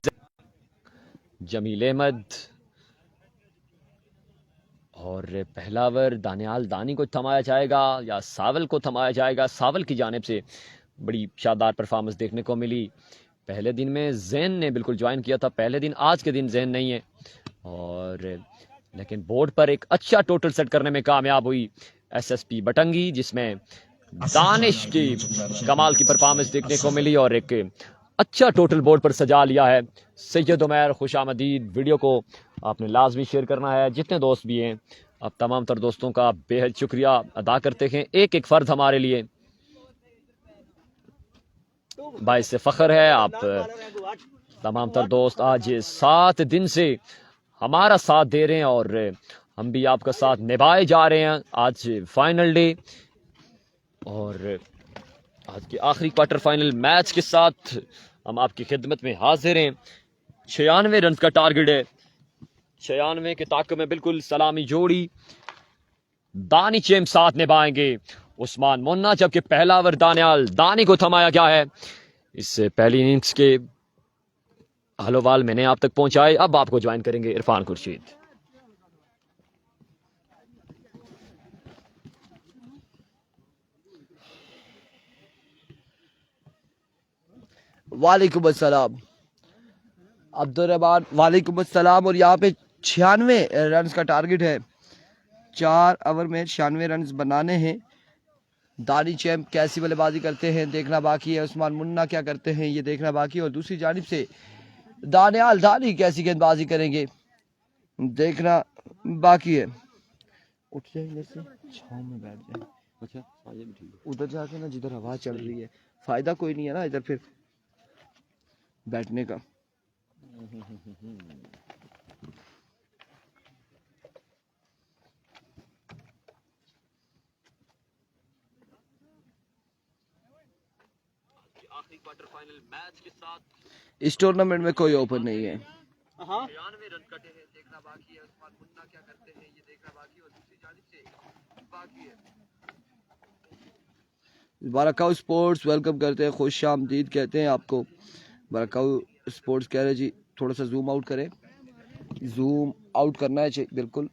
जमील अहमद और पहला ओवर दानियाल दानी को थमाया जाएगा या सावल को थमाया जाएगा। सावल की जानिब से बड़ी शानदार परफॉर्मेंस देखने को मिली। पहले दिन में जैन ने बिल्कुल ज्वाइन किया था पहले दिन, आज के दिन जैन नहीं है और लेकिन बोर्ड पर एक अच्छा टोटल सेट करने में कामयाब हुई एसएसपी बटंगी, जिसमें दानिश की कमाल की परफॉर्मेंस देखने को मिली और एक अच्छा टोटल बोर्ड पर सजा लिया है। सैयद उमैर खुशामदीद। वीडियो को आपने लाजमी शेयर करना है, जितने दोस्त भी हैं आप तमाम तर दोस्तों का बेहद शुक्रिया अदा करते हैं। एक एक फर्द हमारे लिए बाइस से फख्र है। आप तमाम तर दोस्त आज 7 दिन से हमारा साथ दे रहे हैं और हम भी आपका साथ निभाए जा रहे हैं। आज फाइनल डे और आज के आखिरी क्वार्टर फाइनल मैच के साथ हम आपकी खिदमत में हाजिर हैं। 96 रन का टारगेट है। 96 के ताकत में बिल्कुल सलामी जोड़ी दानी चैंप साथ निभाएंगे उस्मान मुन्ना, जबकि पहला ओवर दानियाल दानी को थमाया गया है। इस पहली इनिंग्स के हलोवाल मैंने आप तक पहुंचाए। अब आपको ज्वाइन करेंगे इरफान खुर्शीद। वालेकुम अस्सलाम अब्दुर्रहमान। वालेकुम अस्सलाम। और यहाँ पे 96 रन का टारगेट है। 4 ओवर में 96 रन बनाने हैं। दानी चैंप कैसी बल्लेबाजी करते हैं देखना बाकी है। उस्मान मुन्ना क्या करते हैं ये देखना बाकी है। और दूसरी जानिब से दानियाल दानी कैसी गेंदबाजी करेंगे देखना बाकी है। उठ जाए जैसे छाँव में बैठ जाए, अच्छा उधर जाके ना जिधर हवा चल रही है फायदा कोई नहीं है ना इधर फिर बैठने का। इस टूर्नामेंट में कोई ओपन नहीं है। बाराकाऊ स्पोर्ट्स वेलकम करते हैं, खुश आमदीद कहते हैं आपको। बाराकाऊ स्पोर्ट्स कह रहे जी थोड़ा सा जूम आउट करें, जूम आउट करना है बिल्कुल,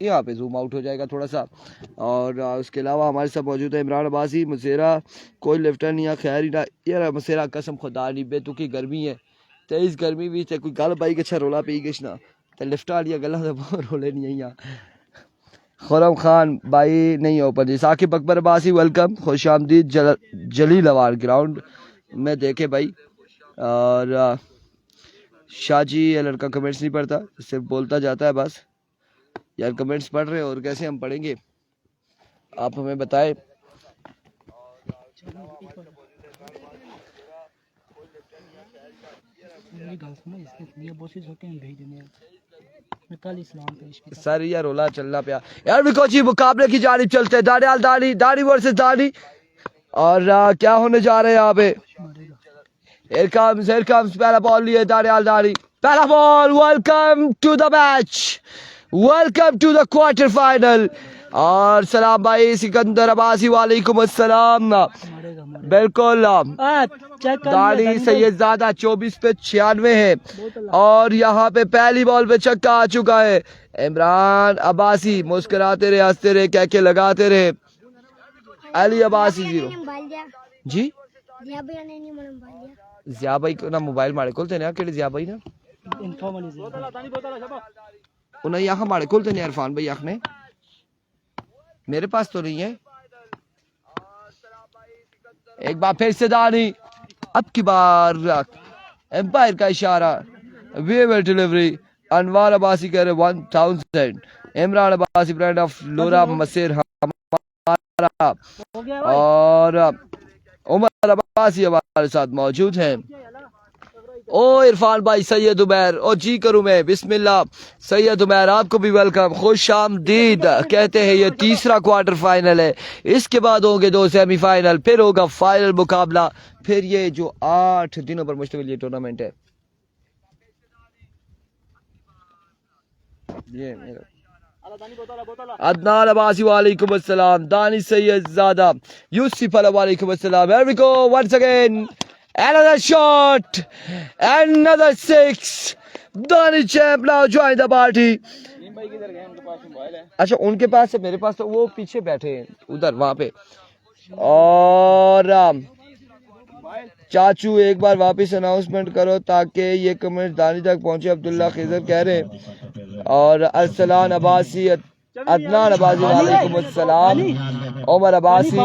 यहाँ पे जूम आउट हो जाएगा थोड़ा सा। और उसके अलावा हमारे साथ मौजूद है इमरान अब्बासी। मुसेरा कोई लिफ्टर नहीं है, खैर ही ना यार मुसेरा कसम खुदा नहीं बेतुकी गर्मी है, तेज गर्मी भी थे, कोई गल पाई के रोला पी गई ना तो लिफ्ट वाली गला रोले नहीं है। खुरम खान भाई नहीं हो पर जी। साकिब अकबर अब्बासी वेलकम, खुश आमदीद। जलील अवार ग्राउंड में देखे भाई। और शाह जी ये लड़का कमेंट्स नहीं पढ़ता, सिर्फ बोलता जाता है बस। यार कमेंट्स पढ़ रहे हो और कैसे हम पढ़ेंगे, आप हमें बताएं। सर यार रोला चलना पे यार बिको जी मुकाबले की जानिब चलते हैं। दानियाल दानी, दानी वर्सेस दानी। और क्या होने जा रहे हैं यहाँ पे। Here comes पहला बॉल लिए दानियाल दानी, पहला ball. Welcome to the match, welcome to the quarter final. और सलाम भाई सिकंदर अब्बासी, वालेकुम अस्सलाम। बिल्कुल दानी सैयदजादा 24 पे 96 है। और यहाँ पे पहली बॉल पे छक्का आ चुका है। इमरान अब्बासी मुस्कुराते रहे, हंसते रहे, क्या लगाते रहे। अली अब्बासी 0 जी। जिया भाई को ना मोबाइल मारे खोलते ना कि जिया भाई ना उन्हें यहाँ हमारे खोलते नहीं इरफान भाई आखने, मेरे पास तो नहीं है। एक बार फिर से दानी, अब की बार एम्पायर का इशारा, वेवर डिलीवरी। अनवार अब्बासी कह रहे 1000। इमरान अब्बासी ब्रांड ऑफ लोरा मसेर हमारा। और उमर अब्बासी हमारे साथ मौजूद हैं। ओ इरफान भाई सैयद उमैर, ओ जी करूँ मैं बिस्मिल्लाह। सैयद उमैर आपको भी वेलकम, खुश आमदीद कहते हैं। ये तीसरा क्वार्टर फाइनल है, इसके बाद होंगे 2 सेमीफाइनल, फिर होगा फाइनल मुकाबला। फिर ये जो 8 दिनों पर मुश्तमिल ये टूर्नामेंट है। ये मेरा अदनान अब्बासी वालेकुम अस्सलाम। दानी सैयदजादा यूसुफ वालेकुम अस्सलाम। Here we go once again, another shot, another 6. दानी champ now join the party. अच्छा उनके पास है, मेरे पास तो वो पीछे बैठे हैं उधर वहां पे। और चाचू एक बार वापस अनाउंसमेंट करो ताकि ये कमेंट दानी तक पहुंचे। अब्दुल्ला खिजर कह रहे हैं। और अरसलान अब्बासी, अदनान अब्बासी वालेकुम अस्सलाम। उमर अब्बासी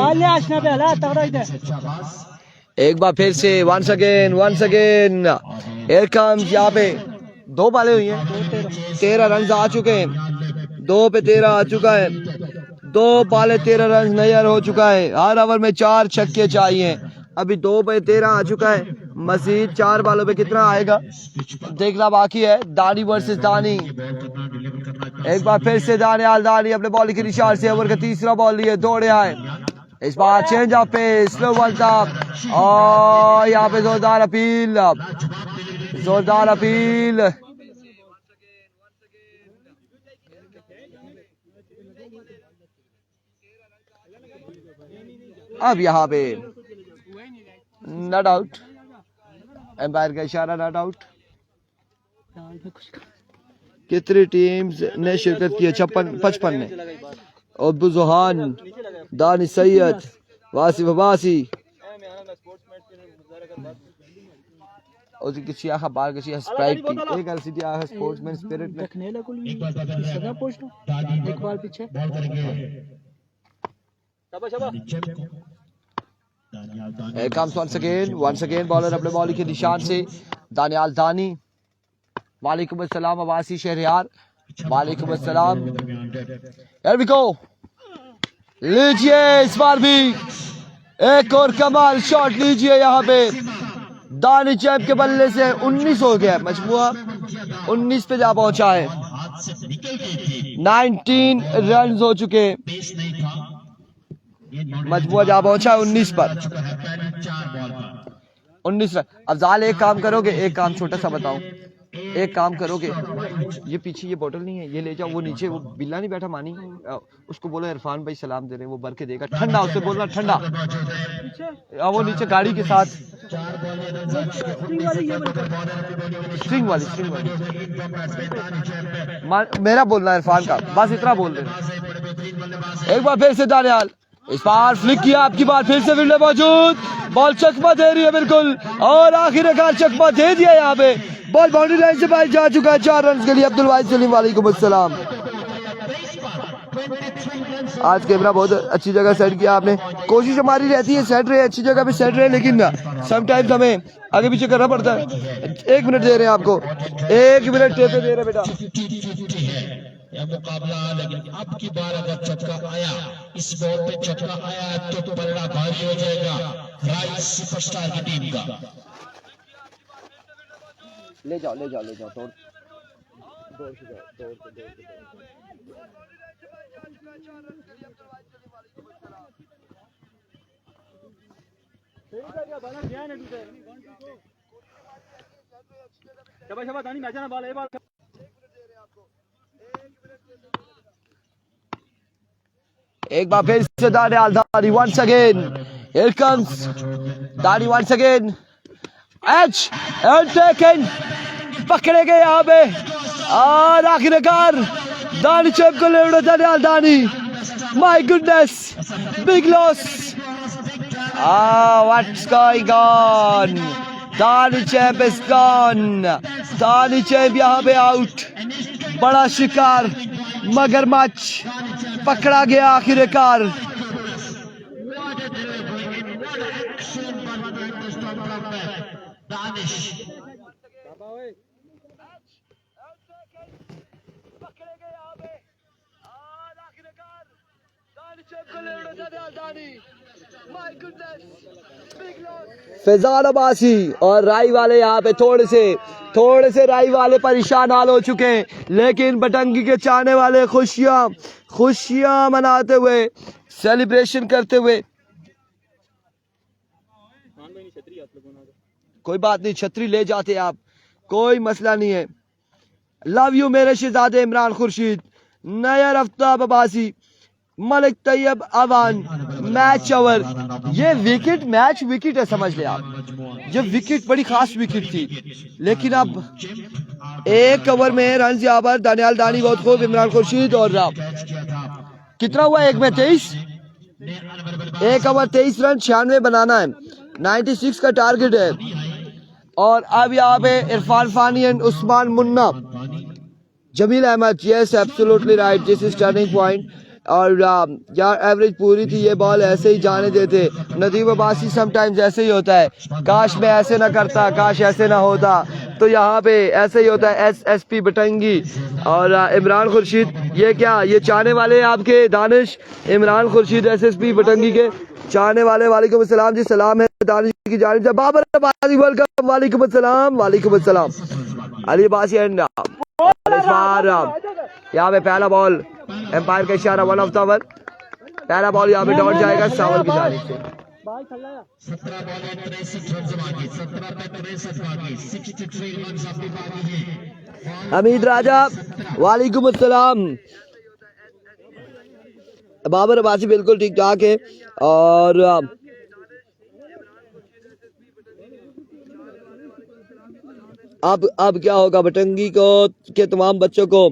एक बार फिर से once again here comes। यहाँ पे 2 बालें हुई हैं, 13 रन आ चुके हैं। 2 पे 13 आ चुका है, 2 बालें 13 रन नैयर हो चुका है। हर ओवर में 4 छक्के चाहिए। अभी 2 पे 13 आ चुका है, मजीद 4 बालों पे कितना आएगा देखना बाकी है। दानी वर्सेस दानी। एक बार फिर से दानियाल दानी अपने बॉलिंग के निशान से ओवर का तीसरा बॉल लिए दौड़े आए। इस बार चेंज ऑफ पे स्लो बॉल था। और यहाँ पे जोरदार अपील, जोरदार अपील। अब यहाँ पे नॉट आउट, एम्पायर का इशारा नॉट आउट। कितनी टीम्स ने शिरकत की है? 55 ने। अब्दुल जोहान, दानी सैयद, वासिफ अब्बासी, और किसी आखा बार किसी स्प्राइट की एक एलसीडी आखा स्पोर्ट्समैन स्पिरिट में देखने लगा कोई सदा पोस्ट एक बार पीछे Here comes once again bowler अपने बॉलिंग के निशान से दानियाल दानी। वालेकुम अस्सलाम अब्बासी शहरियार, वालेकुम अस्सलाम। Here we go, लीजिए इस बार भी एक और कमाल शॉट लीजिए यहाँ पे दानी चैप के बल्ले से 19 हो गया, मजमुआ 19 पे जा पहुंचा है। 19 रन हो चुके, मजमुआ जा पहुंचा 19 पर, 19 रन। अफजाल एक काम करोगे, एक काम छोटा सा बताऊं, एक काम करोगे, ये पीछे ये बोतल नहीं है, ये ले जाओ, वो नीचे वो बिल्ला नहीं बैठा मानी, उसको बोलो इरफान भाई सलाम दे रहे हैं, वो भर के देगा, ठंडा, उससे बोलना ठंडा, वो नीचे गाड़ी के साथ स्ट्रिंग वाली मेरा बोलना इरफान का, बस इतना बोल रहे। एक बार फिर से दानियाल, इस बार फ्लिक किया, आपकी बार फिर से फील्डर मौजूद, बॉल चकमा दे रही है बिल्कुल, और आखिरकार चकमा दे दिया। यहाँ पे बॉल बाउंड्री लाइन से बाहर जा चुका है 4 रन के लिए। अब्दुल वाहिद सलीम वालेकुम अस्सलाम। आज कैमरा बहुत अच्छी जगह सेट किया आपने, कोशिश हमारी रहती है सेट रहे, अच्छी जगह पे सेट रहे, लेकिन समटाइम्स हमें आगे पीछे करना पड़ता है। 1 मिनट दे रहे हैं आपको, 1 मिनट टेप दे रहे हैं बेटा। यह मुकाबला, लेकिन अब की बार अगर छक्का आया, इस बॉल पे छक्का आया तो पलड़ा भारी हो जाएगा राइट सुपरस्टार की टीम का। ले जाओ तोड़ एक बार फिर से दानियाल दानी once again, here comes दानी once again, H and taken, पकड़े गए यहाँ पे, और आखिरकार दानी चैप को ले उड़ा दानियाल दानी। My goodness, big loss, what's going on, दानी चैप इज गॉन, दानी चैप यहाँ पे आउट। बड़ा शिकार मगरमच्छ पकड़ा गया आखिरकार। फैजान अब्बासी और राई वाले यहाँ पे थोड़े से राई वाले परेशान हाल हो चुके हैं, लेकिन बटंगी के चाहने वाले खुशियां मनाते हुए, सेलिब्रेशन करते हुए। कोई बात नहीं, छतरी ले जाते आप, कोई मसला नहीं है। लव यू मेरे शहजादे इमरान खुर्शीद, नया आफ्ताब अब्बासी, मलिक तैयब अवान, मैच ओवर। ये विकेट मैच विकेट है, समझ ले आप, ये विकेट बड़ी खास विकेट थी, लेकिन अब 1 ओवर में रन यहाँ पर दानियाल दानी बहुत खूब, इमरान खुर्शीद और कितना हुआ 1 में 23, 1 ओवर 23 रन 96 बनाना है, 96 का टारगेट है। और अब यहाँ पे Irfan Fani and Usman Munna, Jameel Ahmed, yes absolutely right, this is turning point. और यार एवरेज पूरी थी, ये बॉल ऐसे ही जाने देते। नदीम अब्बासी समटाइम्स ऐसे ही होता है, काश मैं ऐसे ना करता, काश ऐसे ना होता, तो यहाँ पे ऐसे ही होता है। SSP बटंगी और इमरान खुर्शीद, ये क्या, ये चाहने वाले आपके दानिश, इमरान खुर्शीद SSP बटंगी के चाहने वाले, वालेकुम अस्सलाम जी, सलाम है दानिश की जानिब से। बाबर अब्बासी वेलकम, वालेकुम अस्सलाम, वालेकुम अस्सलाम। अली अब्बासी एंड यहाँ पे पहला बॉल, एम्पायर का इशारा, 1 ऑफ द ओवर, पहला बॉल यहाँ पे डॉट जाएगा सावल की जानिब से। 17 बॉल में 63 रन बाकी, 17 पे 63 बाकी, 63 रन अभी बाकी है। हमीद राजा वालेकुम अस्सलाम। बाबर अब्बासी बिल्कुल ठीक ठाक है। और अब क्या होगा, बटंगी को के तमाम बच्चों को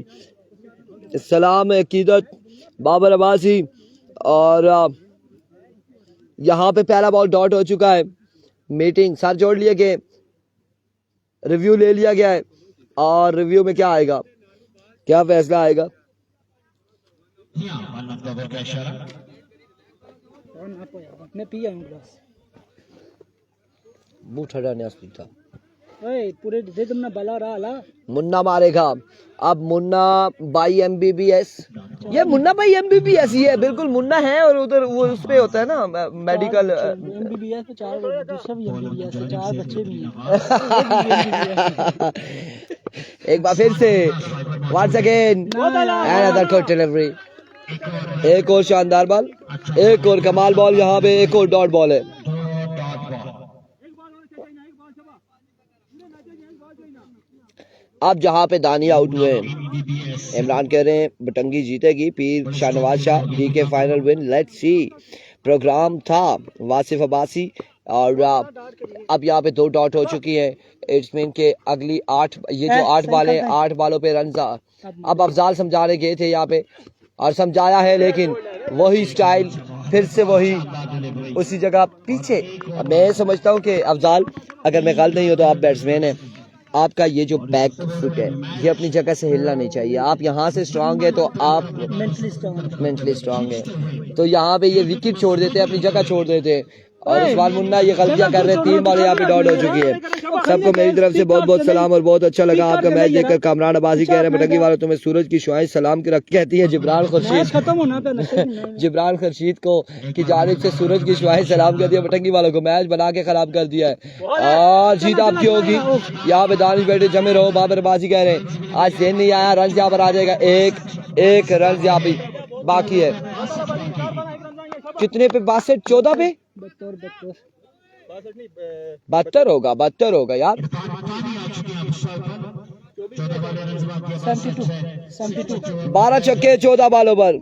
सलाम अकीदत, बाबर अब्बासी। और यहाँ पे पहला बॉल डॉट हो चुका है, मीटिंग सर जोड़ लिए गए, रिव्यू ले लिया गया है, और रिव्यू में क्या आएगा, क्या फैसला आएगा। मुंह ठंडा नहीं था। पूरे रिदम में बला रहा मुन्ना मारेगा। अब मुन्ना बाई MBBS, ये मुन्ना बाई MBBS ही है, बिल्कुल मुन्ना है। और उधर वो उस पे होता है ना मेडिकल MBBS में 4 दूसरा भी MBBS है, 4 बच्चे भी हैं। एक बार फिर से once again another good delivery। एक और शानदार बॉल, एक और कमाल बॉल, यहाँ पे एक और डॉट बॉल है। अब जहाँ पे दानी आउट हुए हैं, इमरान कह रहे हैं बटंगी जीतेगी, Pir Shahnawaz Shah DK final win, let's see. Program था वासिफ अब्बासी और अब यहाँ पे 2 डॉट हो चुकी है। इट्स मीन के अगली 8, ये जो 8 बॉल है, 8 बॉलों पे रन। अब अफजाल समझाने गए थे यहाँ पे और समझाया है, लेकिन वही स्टाइल फिर से वही उसी जगह पीछे। अब मैं समझता हूँ कि अफजाल, अगर मैं गलत नहीं हो तो आप बैट्समैन हैं, आपका ये जो बैक फुट है ये अपनी जगह से हिलना नहीं चाहिए। आप यहाँ से स्ट्रांग है तो आप मेंटली स्ट्रांग है, तो यहाँ पे ये विकेट छोड़ देते हैं, अपनी जगह छोड़ देते हैं। और उस्मान मुन्ना ये गलतियां कर रहे हैं, 3 बॉल यहाँ पे डॉट हो चुकी है। सबको मेरी तरफ से बहुत बहुत सलाम और बहुत अच्छा लगा आपका मैच देखकर। कामरान अब्बासी कह रहे हैं बटंगी वालों तुम्हें सूरज की शुआएं सलाम के रख कहती है जिब्रान खुर्शीद। जिब्रान खुर्शीद को की जानिब से सूरज की शुआएं सलाम कर दिया, बटंगी वालों को मैच बना के खराब कर दिया है। और जीत आपकी होगी। यहाँ पे दानिश बैठे जमे रहो। बाबर अब्बासी कह रहे हैं आज सेन नहीं आया, रन यहाँ पर आ जाएगा। एक रन यहाँ पे बाकी है। कितने पे? 62, 14 पे 72 होगा, 72 होगा यार। 12 छक्के 14 बॉलों पर।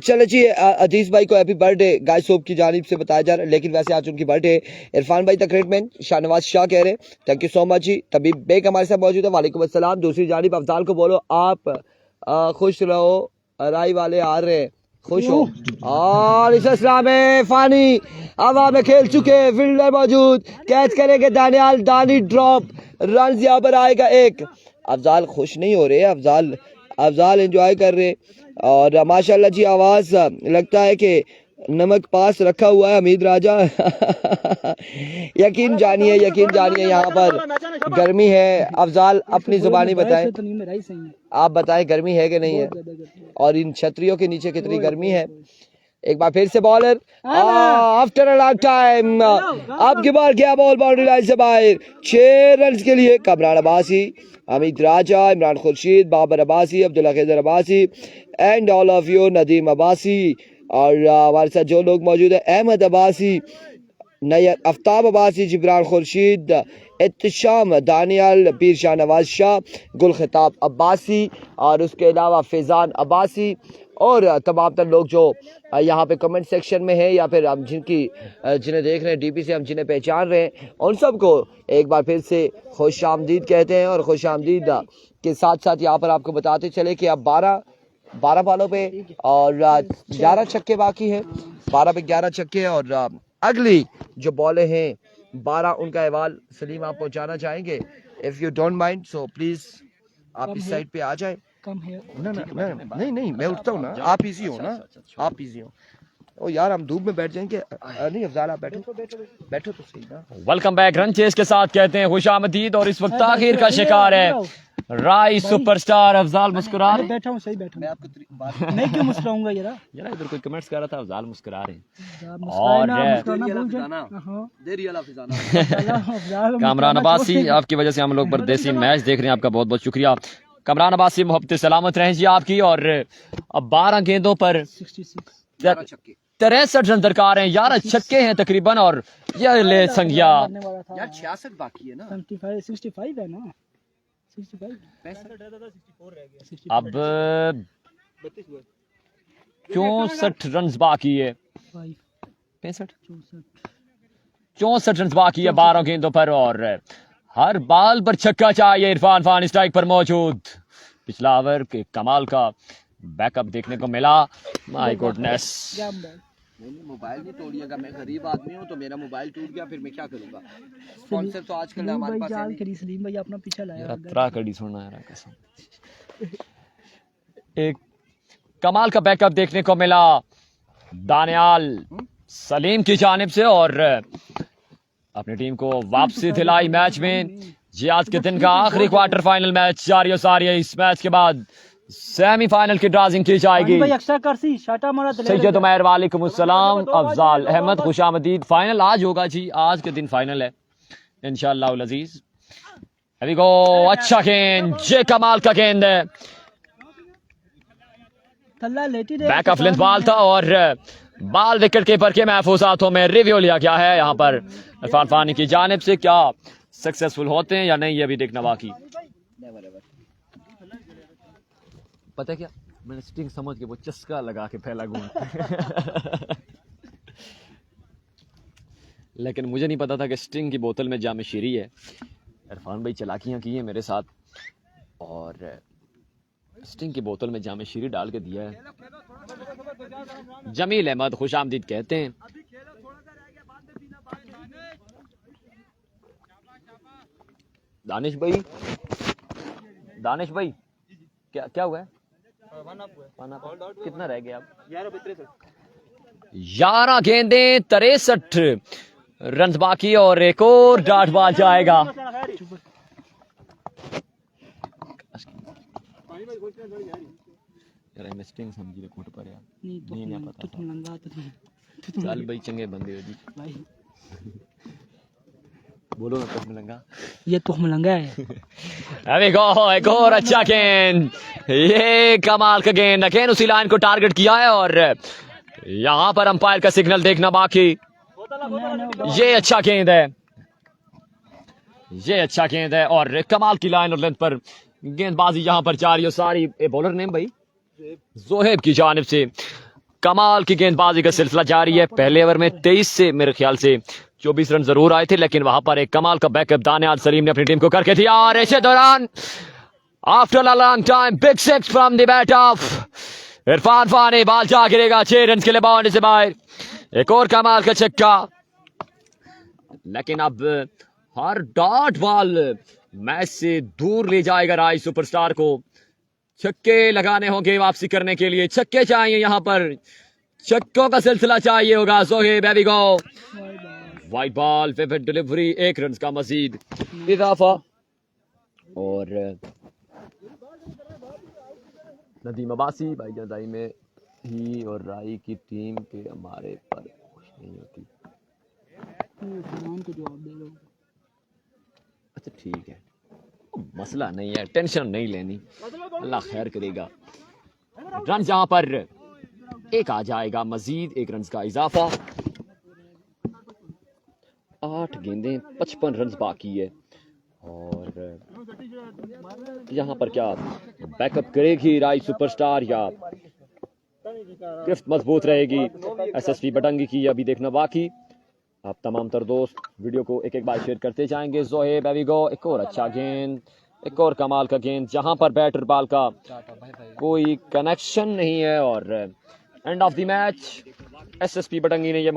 चले जी, अजीज भाई को हैप्पी बर्थडे गाइस होप की जानिब से बताया जा रहा है, लेकिन वैसे आज उनकी बर्थडे। इरफान भाई तकरीबन शाहनवाज शाह कह रहे हैं thank you so much ji. Tabib Baig हमारे साथ मौजूद है, वालेकुम अस्सलाम। दूसरी जानिब अफजाल को बोलो आप खुश रहो, राई वाले आ रहे हैं, खुश हो। और इस असला में फानी हवा में खेल चुके, फील्डर मौजूद, कैच करेंगे दानियाल, दानी ड्रॉप, रन यहाँ पर आएगा 1। अफजाल खुश नहीं हो रहे, अफजाल एंजॉय कर रहे। और माशाल्लाह जी आवाज लगता है कि नमक पास रखा हुआ है हमीद राजा। यकीन जानिए यहाँ पर गर्मी है। अफजाल अपनी जुबानी बताएं, आप बताएं गर्मी है कि नहीं है, और इन छतरियों के नीचे कितनी गर्मी है। एक बार फिर से bowler after a long time, अब की बार क्या बॉल बाउंड्री लाइन से बाहर। 6 रन के लिए Kamran Abbasi, Hamid Raja, Imran Khurshid, Babar Abbasi, Abdullah Khaidar Abbasi and all of you, Nadeem Abbasi. और हमारे साथ जो लोग मौजूद है, अहमद अब्बासी, नैयर आफ्ताब अब्बासी, जिब्रान खुर्शीद, इत्तिशाम, दानियाल, पीर शाहनवाज शाह, गुल खिताब अब्बासी, और उसके अलावा फैजान अब्बासी और तमाम तर लोग जो यहाँ पे कमेंट सेक्शन में है, या फिर हम जिन्हें देख रहे हैं DP से, हम जिन्हें पहचान रहे हैं, उन सबको एक बार फिर से खुश आमदीद कहते हैं। और खुश आमदीद के साथ साथ यहाँ पर आपको बताते चले कि अब 12 बॉलों पे और 11 छक्के बाकी है, 12 पे 11 छक्के। और अगली जो बॉलें हैं 12, उनका अहवाल सलीम आप पहुंचाना चाहेंगे? If you don't mind so please आप इस साइड पे आ जाए। नहीं मैं उठता हूँ ना, आप इजी हो ना, आप इजी हो। ओ यार हम धूप में बैठ जाएंगे। नहीं अफजाल आप बैठो तो सही ना। Welcome back. रन चेस के साथ कहते हैं खुशामदीद। और इस वक्त आखिर का शिकार है राई सुपरस्टार अफजाल। मुस्कुरा रहे, बैठा हूँ, सही बैठा। मैं आपको नहीं क्यों मुस्कुराऊंगा यार इधर कोई कमेंट्स कर रहा था, अफजाल मुस्कुरा रहे हैं। और कामरान अब्बासी, आपकी वजह से हम लोग परदेसी मैच देख रहे हैं, आपका बहुत बहुत शुक्रिया कामरान अब्बासी। मोहब्बत सलामत रहें जी आपकी। और अब 12 गेंदों पर 63 रन दरकार हैं, 11 छक्के हैं तकरीबन। और ये ले संज्ञा यार 66 बाकी है ना, 65 है ना, 65 अब 64 रन बाकी है, 64 रन बाकी है 12 गेंदों पर। और हर बॉल पर छक्का चाहिए। इरफान खान स्ट्राइक पर मौजूद। पिछला ओवर के कमाल का बैकअप देखने को मिला। My goodness. मोबाइल नहीं तोड़िएगा, मैं गरीब आदमी हूँ तो मेरा मोबाइल टूट गया, फिर मैं क्या करूँगा। स्पॉन्सर तो आजकल हमारे पास है। सलीम भाई अपना पीछा लाया, यात्रा कड़ी सुनना है कसम। एक कमाल का बैकअप देखने को मिला दानियाल सलीम की जानिब से। और अपनी टीम को वापसी दिलाई मैच में। जी आज के दिन का आखिरी क्वार्टर फाइनल मैच जारी और सारी है। इस मैच के बाद सेमीफाइनल की ड्राजिंग की जाएगी। भाई एक्स्ट्रा करसी शाटा मारा सैयद उमैर वालेकुम अस्सलाम, अफजाल अहमद खुशामदीद। फाइनल आज होगा जी, आज के दिन फाइनल है इंशाअल्लाह उल अजीज। अभी गो अच्छा गेंद, ये कमाल का गेंद है, बैक ऑफ लेंथ बॉल था और बाल विकेट कीपर के महफूज हाथों में। रिव्यू लिया गया है यहाँ पर इरफान फानी की जानिब से। क्या सक्सेसफुल होते हैं या नहीं ये भी देखना बाकी। पता है क्या, मैंने स्टिंग समझ के वो चस्का लगा के फैला घूम लेकिन मुझे नहीं पता था कि स्टिंग की बोतल में जाम शीरी है। इरफान भाई चलाकियां की हैं मेरे साथ और स्टिंग की बोतल में जाम शीरी डाल के दिया है। जमील अहमद खुशामदीद कहते हैं। दानिश भाई क्या हुआ है? कितना रह गया अब? 11 गेंदें 63 रन बाकी और एक और डॉट बॉल जाएगा। स्टिंग समझी रे कोट पर यार नहीं पता। चल भाई चंगे बंदे हो जी, बोलो ना तुम लंगा, ये तुम लंगा है। अभी गो एक और अच्छा गेंद, ये कमाल का गेंद, अगेन उसी लाइन को टारगेट किया है और यहाँ पर अंपायर का सिग्नल देखना बाकी। ये अच्छा गेंद है, ये अच्छा गेंद है और कमाल की लाइन और लेंथ पर गेंदबाजी यहाँ पर जारी और सारी। बॉलर नेम भाई जोहेब की जानिब से कमाल की गेंदबाजी का सिलसिला जारी है। पहले ओवर में 23 से मेरे ख्याल से 24 रन जरूर आए थे, लेकिन वहां पर एक कमाल का बैकअप दानियाल सलीम ने अपनी टीम को करके दिया और इसी दौरान after a long time big six from the bat of Irfan Fani. Ball जा गिरेगा 6 रन के लिए बाउंड्री से बाहर। एक और कमाल का छक्का, लेकिन अब हर डॉट बॉल मैच से दूर ले जाएगा राय सुपरस्टार को। छक्के लगाने होंगे वापसी करने के लिए, छक्के चाहिए यहाँ पर, छक्कों का सिलसिला चाहिए होगा। जोहेब हैवी गो, wide ball, wayward delivery, 1 run का मजीद इजाफा और नदीम अब्बासी भाईजानदाई में ही और राई की टीम के हमारे पर खुश नहीं होती। अच्छा ठीक है, मसला नहीं है, टेंशन नहीं लेनी, अल्लाह खैर करेगा। रन जहां पर 1 आ जाएगा, मजीद 1 रन का इजाफा। 8 गेंदें 55 रन बाकी है और यहाँ पर क्या बैकअप करेगी राय सुपरस्टार या गिरफ्त मजबूत रहेगी एसएसपी बटंगी की, अभी देखना बाकी। आप तमाम तर दोस्त वीडियो को एक बार शेयर करते जाएंगे। जोहेब हैवी गो, एक और अच्छा गेंद, एक और कमाल का गेंद जहां पर बैटर बॉल का कोई कनेक्शन नहीं है और end of the match SSP Batangi ने ये